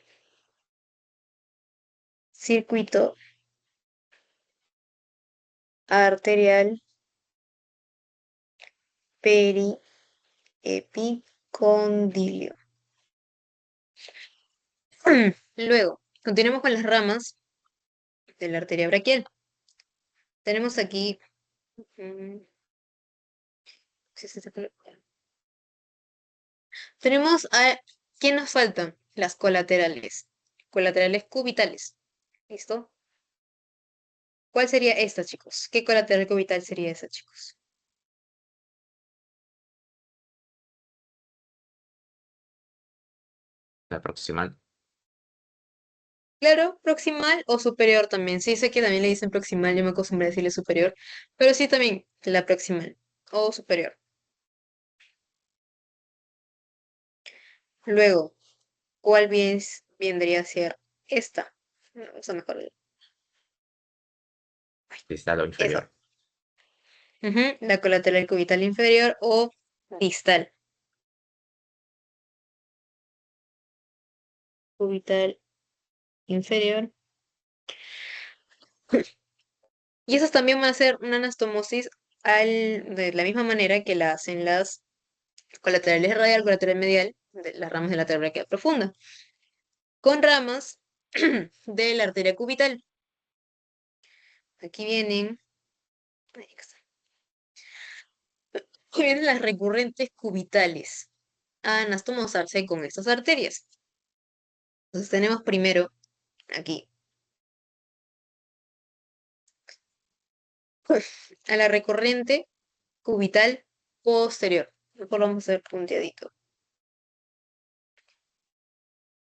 Speaker 1: circuito arterial periepicondilio. Luego, continuemos con las ramas de la arteria braquial. Tenemos aquí. mm, sí, sí, sí, tenemos a. ¿Quién nos faltan? Las colaterales. Colaterales cubitales. ¿Listo? ¿Cuál sería esta, chicos? ¿Qué colateral cubital sería esa, chicos?
Speaker 3: La proximal.
Speaker 1: Claro, proximal o superior también. Sí, sé que también le dicen proximal, yo me acostumbré a decirle superior, pero sí también la proximal o superior. Luego, ¿cuál vendría a ser esta? Vamos a mejorar.
Speaker 3: Distal o
Speaker 1: Eso.
Speaker 3: inferior.
Speaker 1: La colateral cubital inferior o distal. Cubital inferior. Y esas también van a ser una anastomosis de la misma manera que la hacen las colaterales radial, colateral medial, de las ramas de la arteria braquial profunda, con ramas de la arteria cubital. Aquí vienen, ahí está. Aquí vienen las recurrentes cubitales a anastomosarse con estas arterias. Entonces tenemos primero aquí a la recurrente cubital posterior. Mejor vamos a hacer punteadito.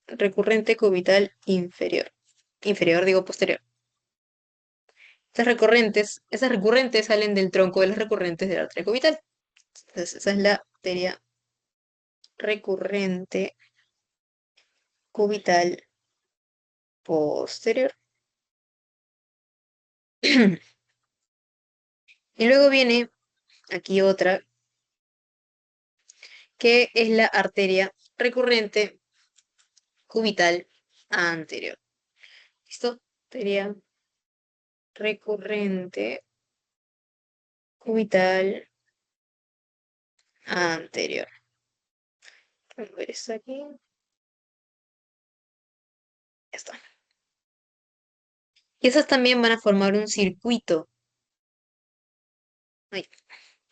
Speaker 1: Recurrente cubital inferior. Inferior, digo posterior. Esas recurrentes salen del tronco de las recurrentes de la arteria cubital. Entonces, esa es la arteria recurrente cubital posterior. Y luego viene aquí otra, que es la arteria recurrente cubital anterior. ¿Listo? Arteria recurrente cubital anterior. Vamos a ver esto aquí. Ya está. Y esas también van a formar un circuito. Ay,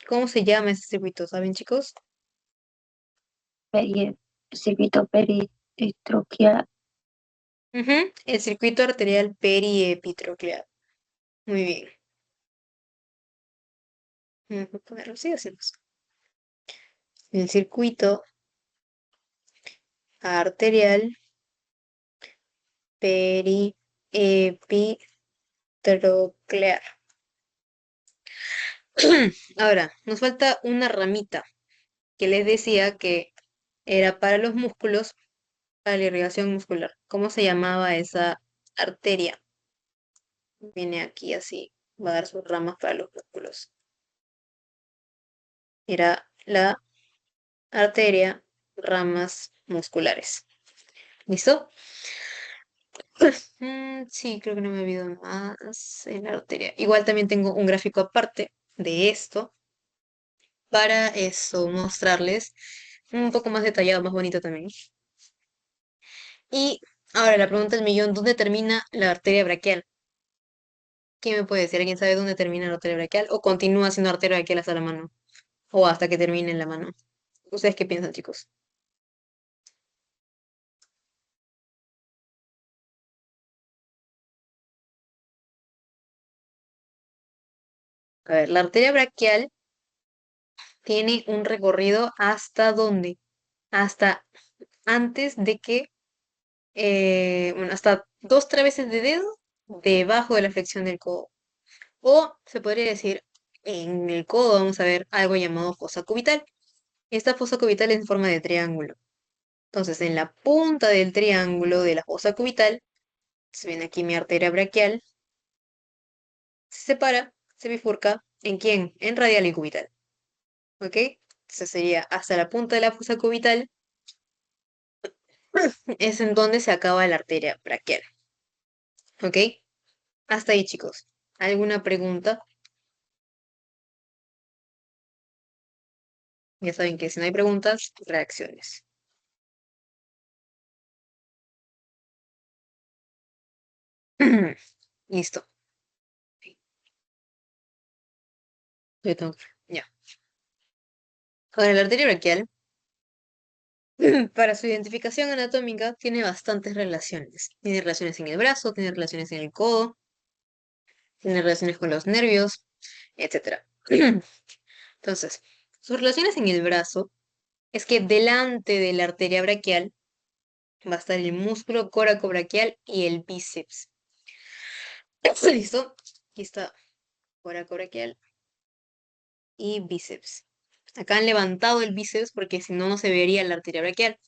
Speaker 1: ¿cómo se llama ese circuito? ¿Saben, chicos?
Speaker 2: Circuito peritroquial.
Speaker 1: El circuito arterial periepitroclear. Muy bien. Vamos a ponerlo así, hacemos. El circuito arterial periepitroclear. Ahora, nos falta una ramita que les decía que era para los músculos, para la irrigación muscular. ¿Cómo se llamaba esa arteria? Viene aquí así, va a dar sus ramas para los músculos. Era la arteria ramas musculares. ¿Listo? Sí, creo que no me olvido más en la arteria. Igual también tengo un gráfico aparte de esto para eso mostrarles un poco más detallado, más bonito también. Y ahora la pregunta del millón, ¿dónde termina la arteria braquial? ¿Quién me puede decir? ¿Alguien sabe dónde termina la arteria braquial? ¿O continúa siendo arteria braquial hasta la mano? ¿O hasta que termine en la mano? ¿Ustedes qué piensan, chicos? A ver, la arteria braquial tiene un recorrido hasta dónde? Hasta antes de que, bueno, hasta dos traveses de dedo debajo de la flexión del codo. O se podría decir, en el codo vamos a ver algo llamado fosa cubital. Esta fosa cubital es en forma de triángulo. Entonces, en la punta del triángulo de la fosa cubital, se viene aquí mi arteria braquial, se separa, se bifurca, ¿en quién? En radial y cubital. ¿Ok? Entonces sería hasta la punta de la fosa cubital, es en donde se acaba la arteria braquial. ¿Ok? Hasta ahí, chicos. ¿Alguna pregunta? Ya saben que si no hay preguntas, reacciones. Listo. Yo tengo ya. Ahora, la arteria braquial, para su identificación anatómica, tiene bastantes relaciones. Tiene relaciones en el brazo, tiene relaciones en el codo, tiene relaciones con los nervios, etcétera. Entonces, sus relaciones en el brazo es que delante de la arteria braquial va a estar el músculo coracobraquial y el bíceps. ¿Listo? Aquí está coracobraquial y bíceps. Acá han levantado el bíceps porque si no, no se vería la arteria braquial.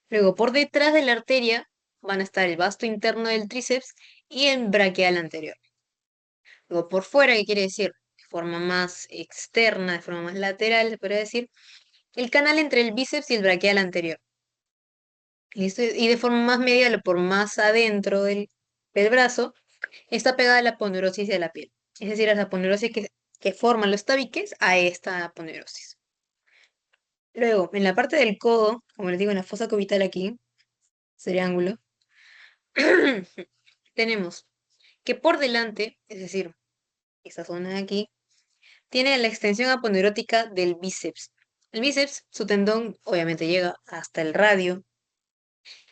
Speaker 1: Luego, por detrás de la arteria van a estar el vasto interno del tríceps y el braquial anterior. Luego por fuera, ¿qué quiere decir? De forma más externa, de forma más lateral, se podría decir, el canal entre el bíceps y el braquial anterior. ¿Listo? Y de forma más medial o por más adentro del brazo, está pegada la aponeurosis de la piel. Es decir, a la aponeurosis que forman los tabiques a esta aponeurosis. Luego, en la parte del codo, como les digo, en la fosa cubital aquí, ese ángulo, tenemos que por delante, es decir, esta zona de aquí, tiene la extensión aponeurótica del bíceps. El bíceps, su tendón, obviamente llega hasta el radio.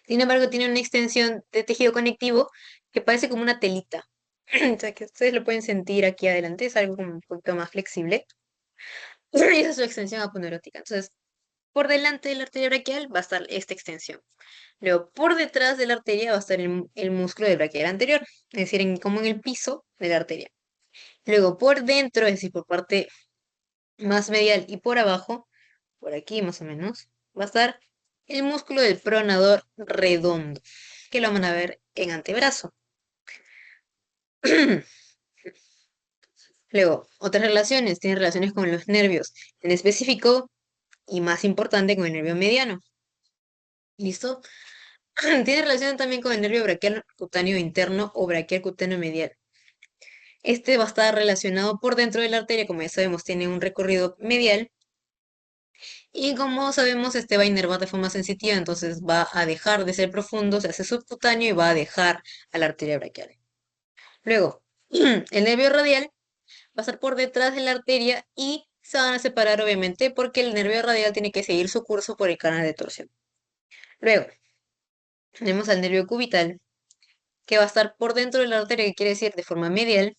Speaker 1: Sin embargo, tiene una extensión de tejido conectivo que parece como una telita. O sea, que ustedes lo pueden sentir aquí adelante, es algo como un poquito más flexible. Y esa es su extensión aponeurótica. Entonces, por delante de la arteria braquial va a estar esta extensión. Luego, por detrás de la arteria va a estar el músculo del braquial anterior, es decir, como en el piso de la arteria. Luego, por dentro, es decir, por parte más medial y por abajo, por aquí más o menos, va a estar el músculo del pronador redondo, que lo van a ver en antebrazo. Luego, otras relaciones, tienen relaciones con los nervios, en específico y más importante con el nervio mediano. ¿Listo? Tiene relación también con el nervio braquial cutáneo interno o braquial cutáneo medial. Este va a estar relacionado por dentro de la arteria, como ya sabemos, tiene un recorrido medial. Y como sabemos, este va a inervar de forma sensitiva, entonces va a dejar de ser profundo, se hace subcutáneo y va a dejar a la arteria braquial. Luego, el nervio radial va a estar por detrás de la arteria y se van a separar, obviamente, porque el nervio radial tiene que seguir su curso por el canal de torsión. Luego, tenemos al nervio cubital, que va a estar por dentro de la arteria, que quiere decir de forma medial,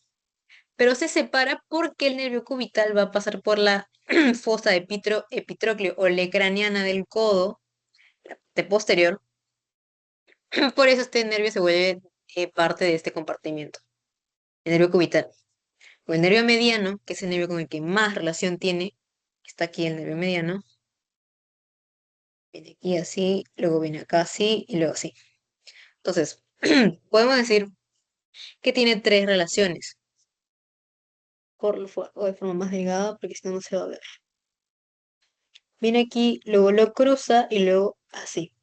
Speaker 1: pero se separa porque el nervio cubital va a pasar por la fosa epitrócleo o lecraniana del codo de posterior. Por eso este nervio se vuelve parte de este compartimiento, el nervio cubital. O el nervio mediano, que es el nervio con el que más relación tiene, está aquí el nervio mediano, viene aquí así, luego viene acá así y luego así. Entonces, podemos decir que tiene tres relaciones, o de forma más delgada, porque si no, no se va a ver. Viene aquí, luego lo cruza y luego así.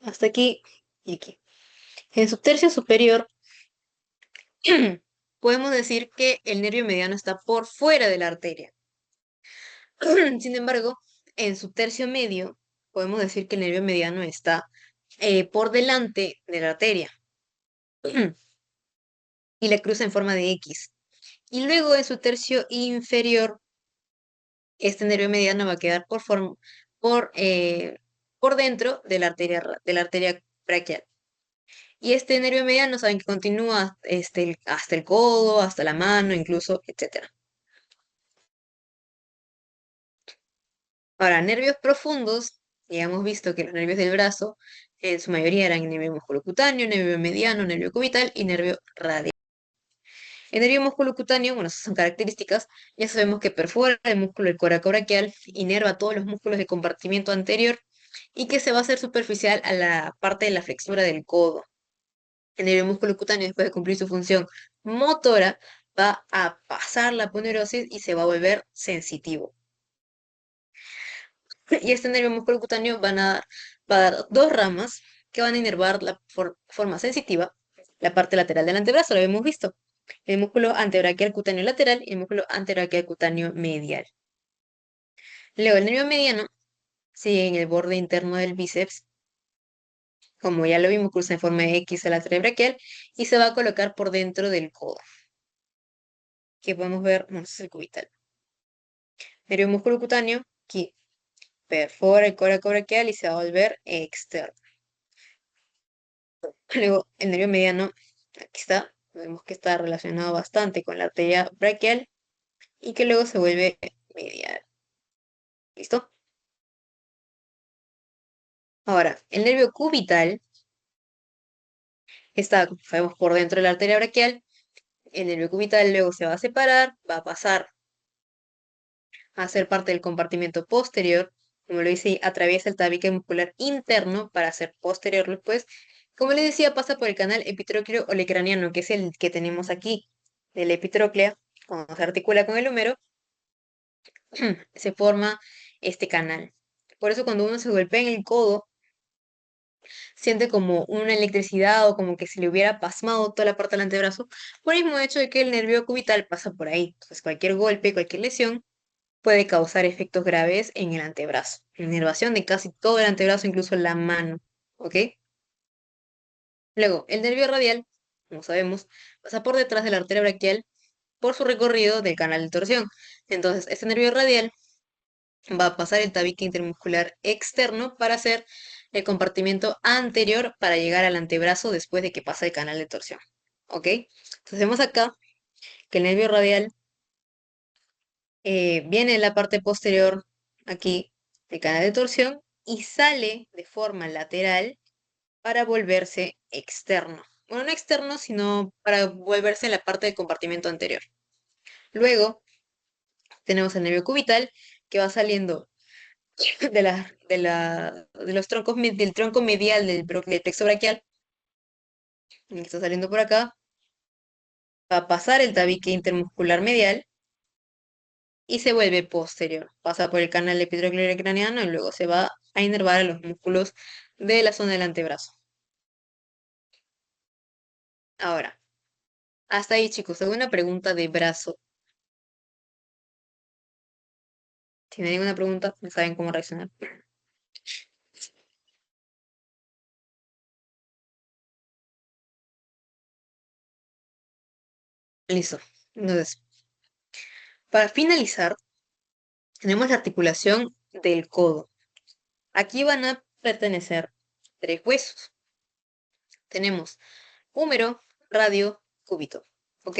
Speaker 1: Hasta aquí y aquí. En su tercio superior, podemos decir que el nervio mediano está por fuera de la arteria. Sin embargo, en su tercio medio, podemos decir que el nervio mediano está por delante de la arteria y la cruza en forma de X. Y luego en su tercio inferior, este nervio mediano va a quedar por, eh, por dentro de la arteria braquial. Y este nervio mediano saben que continúa hasta el codo, hasta la mano, incluso, etcétera. Ahora, nervios profundos, ya hemos visto que los nervios del brazo, en su mayoría eran nervio musculocutáneo, nervio mediano, nervio cubital y nervio radial. El nervio musculocutáneo, bueno, esas son características, ya sabemos que perfora el músculo del coracobraquial, inerva todos los músculos de compartimiento anterior y que se va a hacer superficial a la parte de la flexura del codo. El nervio musculocutáneo, después de cumplir su función motora, va a pasar la aponeurosis y se va a volver sensitivo. Y este nervio musculocutáneo va a dar dos ramas que van a inervar la forma sensitiva, la parte lateral del antebrazo, lo habíamos visto. El músculo antebraquial cutáneo lateral y el músculo antebraquial cutáneo medial. Luego, el nervio mediano sigue en el borde interno del bíceps, como ya lo vimos, cruza en forma de X a la arteria braquial y se va a colocar por dentro del codo, que podemos ver, bueno, ese es el cubital. Nervio musculocutáneo, que perfora el coracobraquial y se va a volver externo. Luego, el nervio mediano, aquí está, vemos que está relacionado bastante con la arteria braquial y que luego se vuelve medial. ¿Listo? Ahora, el nervio cubital está, como sabemos, por dentro de la arteria braquial. El nervio cubital luego se va a separar, va a pasar a ser parte del compartimento posterior como lo dice, atraviesa el tabique muscular interno para ser posterior después. Como les decía, pasa por el canal epitrócleo olecraniano, que es el que tenemos aquí, de la epitróclea, cuando se articula con el húmero, se forma este canal. Por eso cuando uno se golpea en el codo, siente como una electricidad o como que se le hubiera pasmado toda la parte del antebrazo, por el mismo hecho de que el nervio cubital pasa por ahí. Entonces cualquier golpe, cualquier lesión puede causar efectos graves en el antebrazo, inervación de casi todo el antebrazo, incluso la mano, ¿ok? Luego, el nervio radial, como sabemos, pasa por detrás de la arteria braquial por su recorrido del canal de torsión. Entonces, este nervio radial va a pasar el tabique intermuscular externo para hacer el compartimiento anterior para llegar al antebrazo después de que pasa el canal de torsión. ¿Ok? Entonces vemos acá que el nervio radial viene en la parte posterior aquí del canal de torsión y sale de forma lateral para volverse externo. Bueno, no externo, sino para volverse en la parte del compartimento anterior. Luego tenemos el nervio cubital que va saliendo de los troncos, del tronco medial del plexo braquial, que está saliendo por acá, va a pasar el tabique intermuscular medial y se vuelve posterior. Pasa por el canal epitrócleo craneano y luego se va a inervar a los músculos de la zona del antebrazo. Ahora, hasta ahí, chicos, alguna pregunta de brazo. Si no hay ninguna pregunta, no saben cómo reaccionar. Listo. Entonces, para finalizar, tenemos la articulación del codo. Aquí van a pertenecer tres huesos. Tenemos húmero, radio, cúbito. ¿Ok?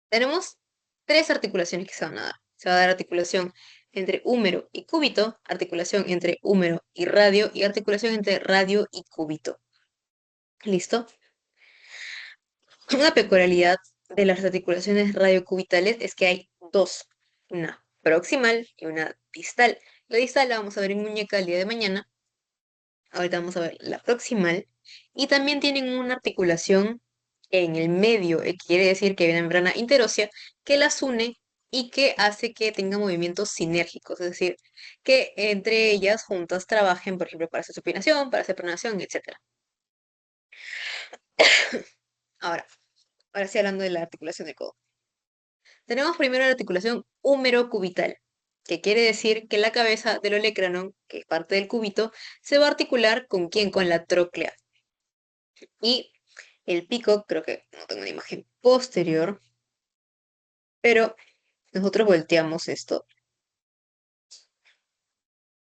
Speaker 1: Tenemos tres articulaciones que se van a dar. Se va a dar articulación entre húmero y cúbito, articulación entre húmero y articulación entre radio y cúbito. ¿Listo? Una peculiaridad de las articulaciones radiocubitales es que hay dos, una proximal y una distal. La distal la vamos a ver en muñeca el día de mañana. Ahorita vamos a ver la proximal. Y también tienen una articulación en el medio, quiere decir que hay una membrana interósea que las une y que hace que tengan movimientos sinérgicos, es decir, que entre ellas juntas trabajen, por ejemplo, para hacer supinación, para hacer pronación, etcétera. Ahora, ahora sí hablando de la articulación del codo. Tenemos primero la articulación húmero-cubital, que quiere decir que la cabeza del olecranon, que es parte del cúbito, se va a articular con quién, con la tróclea. Y el pico, creo que no tengo una imagen posterior, pero nosotros volteamos esto.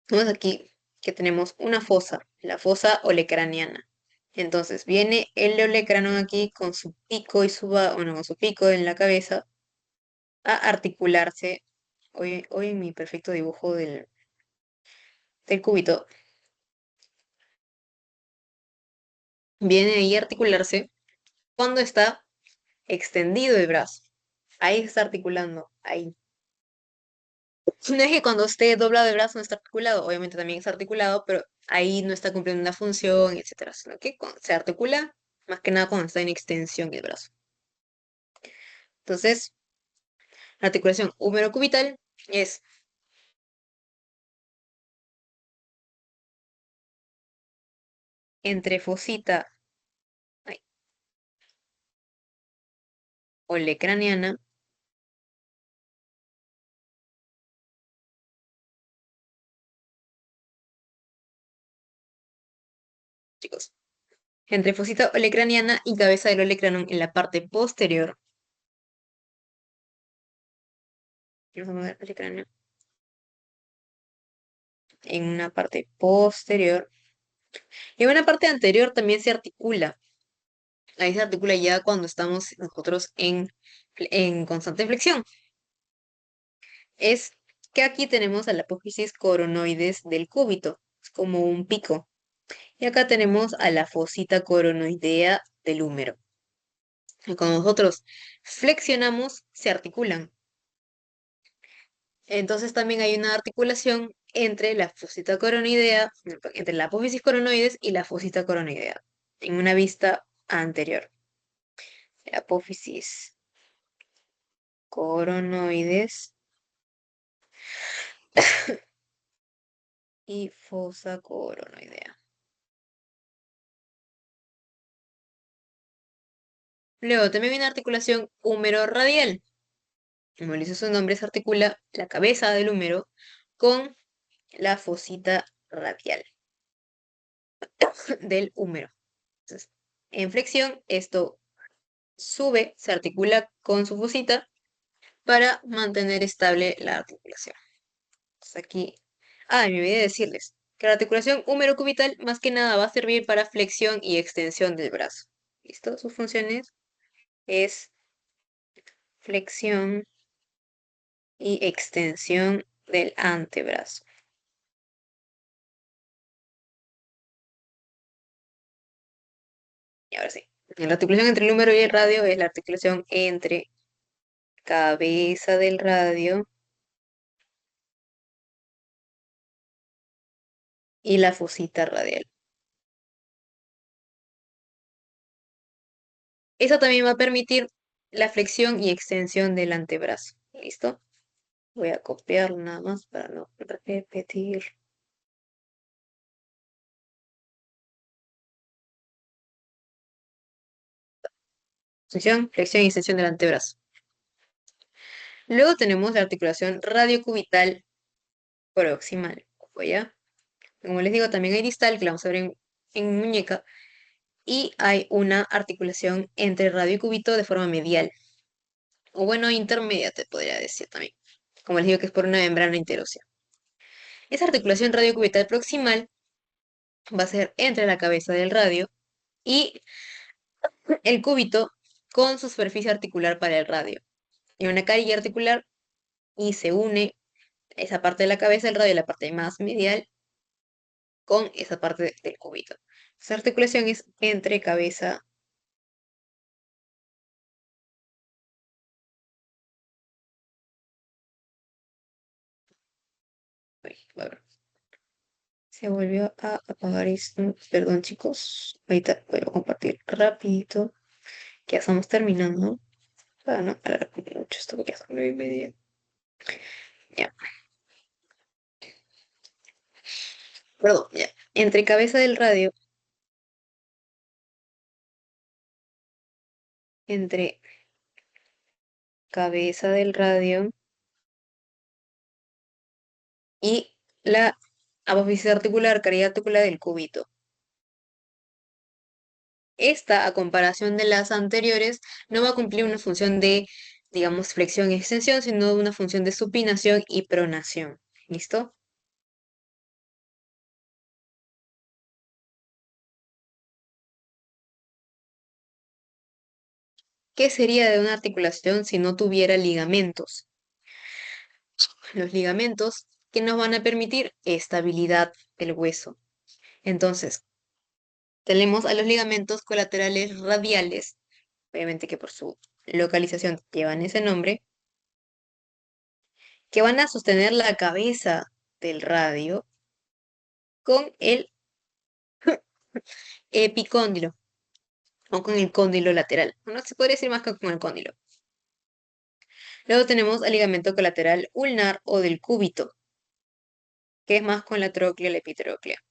Speaker 1: Vemos aquí que tenemos una fosa, la fosa olecraniana. Entonces viene el olecranon aquí con su pico y bueno, con su pico en la cabeza a articularse. Hoy en mi perfecto dibujo del cúbito viene ahí a articularse cuando está extendido el brazo. Ahí se está articulando, ahí. No es que cuando esté doblado el brazo no está articulado, obviamente también está articulado, pero ahí no está cumpliendo una función, etcétera, sino que se articula más que nada cuando está en extensión el brazo. Entonces, la articulación húmero-cubital es entre fosita ay, olecraniana, chicos, entre fosita olecraniana y cabeza del olecranon en la parte posterior. Vamos a mover el cráneo en una parte posterior. Y en una parte anterior también se articula. Ahí se articula ya cuando estamos nosotros en constante flexión. Es que aquí tenemos a la apófisis coronoides del cúbito, es como un pico. Y acá tenemos a la fosita coronoidea del húmero. Y cuando nosotros flexionamos, se articulan. Entonces también hay una articulación entre la fosita coronoidea, entre la apófisis coronoides y la fosita coronoidea, en una vista anterior. Apófisis coronoides y fosa coronoidea. Luego también hay una articulación húmero-radial. Como le dice su nombre, se articula la cabeza del húmero con la fosita radial del húmero. Entonces, en flexión, esto sube, se articula con su fosita para mantener estable la articulación. Entonces aquí, me olvidé de decirles que la articulación húmero-cubital más que nada va a servir para flexión y extensión del brazo. ¿Listo? Sus funciones es flexión y extensión del antebrazo. Y ahora sí, la articulación entre el húmero y el radio es la articulación entre cabeza del radio y la fosita radial. Eso también va a permitir la flexión y extensión del antebrazo. ¿Listo? Voy a copiar nada más para no repetir. Flexión, flexión y extensión del antebrazo. Luego tenemos la articulación radiocubital proximal. Voy a, como les digo, también hay distal, que la vamos a ver en muñeca, y hay una articulación entre radio y cúbito de forma medial, o bueno, intermedia te podría decir también, como les digo que es por una membrana interósea. Esa articulación radiocubital proximal va a ser entre la cabeza del radio y el cúbito con su superficie articular para el radio. Y una carilla articular y se une esa parte de la cabeza del radio, la parte más medial, con esa parte del cúbito. Esa articulación es entre cabeza. Uy, a ver, se volvió a apagar esto. Perdón, chicos. Ahorita voy a compartir rapidito. Que ya estamos terminando. Para no alargar mucho esto, porque ya son 9:30. Ya, perdón, ya. Entre cabeza del radio, entre cabeza del radio y la apófisis articular, caridad articular del cúbito. Esta, a comparación de las anteriores, no va a cumplir una función de, digamos, flexión y extensión, sino una función de supinación y pronación. ¿Listo? ¿Qué sería de una articulación si no tuviera ligamentos? Los ligamentos que nos van a permitir estabilidad del hueso. Entonces, tenemos a los ligamentos colaterales radiales, obviamente que por su localización llevan ese nombre, que van a sostener la cabeza del radio con el epicóndilo o con el cóndilo lateral. No se podría decir más que con el cóndilo. Luego tenemos el ligamento colateral ulnar o del cúbito, que es más con la tróclea y la epitróclea.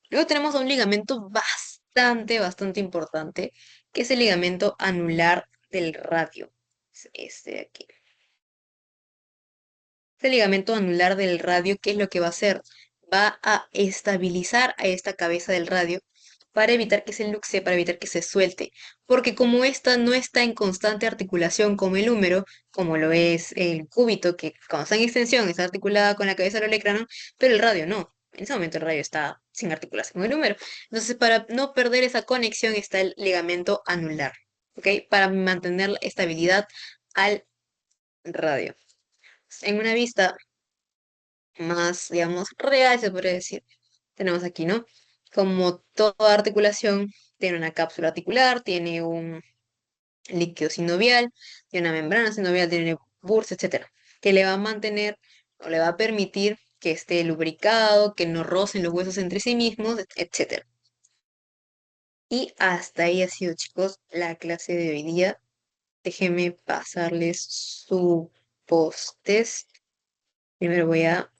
Speaker 1: Luego tenemos un ligamento bastante importante, que es el ligamento anular del radio. Es este de aquí. Este ligamento anular del radio, ¿qué es lo que va a hacer? Va a estabilizar a esta cabeza del radio para evitar que se luxe, para evitar que se suelte. Porque como esta no está en constante articulación como el húmero, como lo es el cúbito, que cuando está en extensión está articulada con la cabeza del olecrano, pero el radio no. En ese momento el radio está sin articulación con el húmero. Entonces, para no perder esa conexión está el ligamento anular, ¿ok? Para mantener la estabilidad al radio. En una vista más, digamos, real, se podría decir. Tenemos aquí, ¿no? Como toda articulación tiene una cápsula articular, tiene líquido sinovial, tiene una membrana sinovial, tiene bursa, etcétera, que le va a mantener o le va a permitir que esté lubricado, que no rocen los huesos entre sí mismos, etcétera. Y hasta ahí ha sido, chicos, la clase de hoy día. Déjenme pasarles su post-test. Primero voy a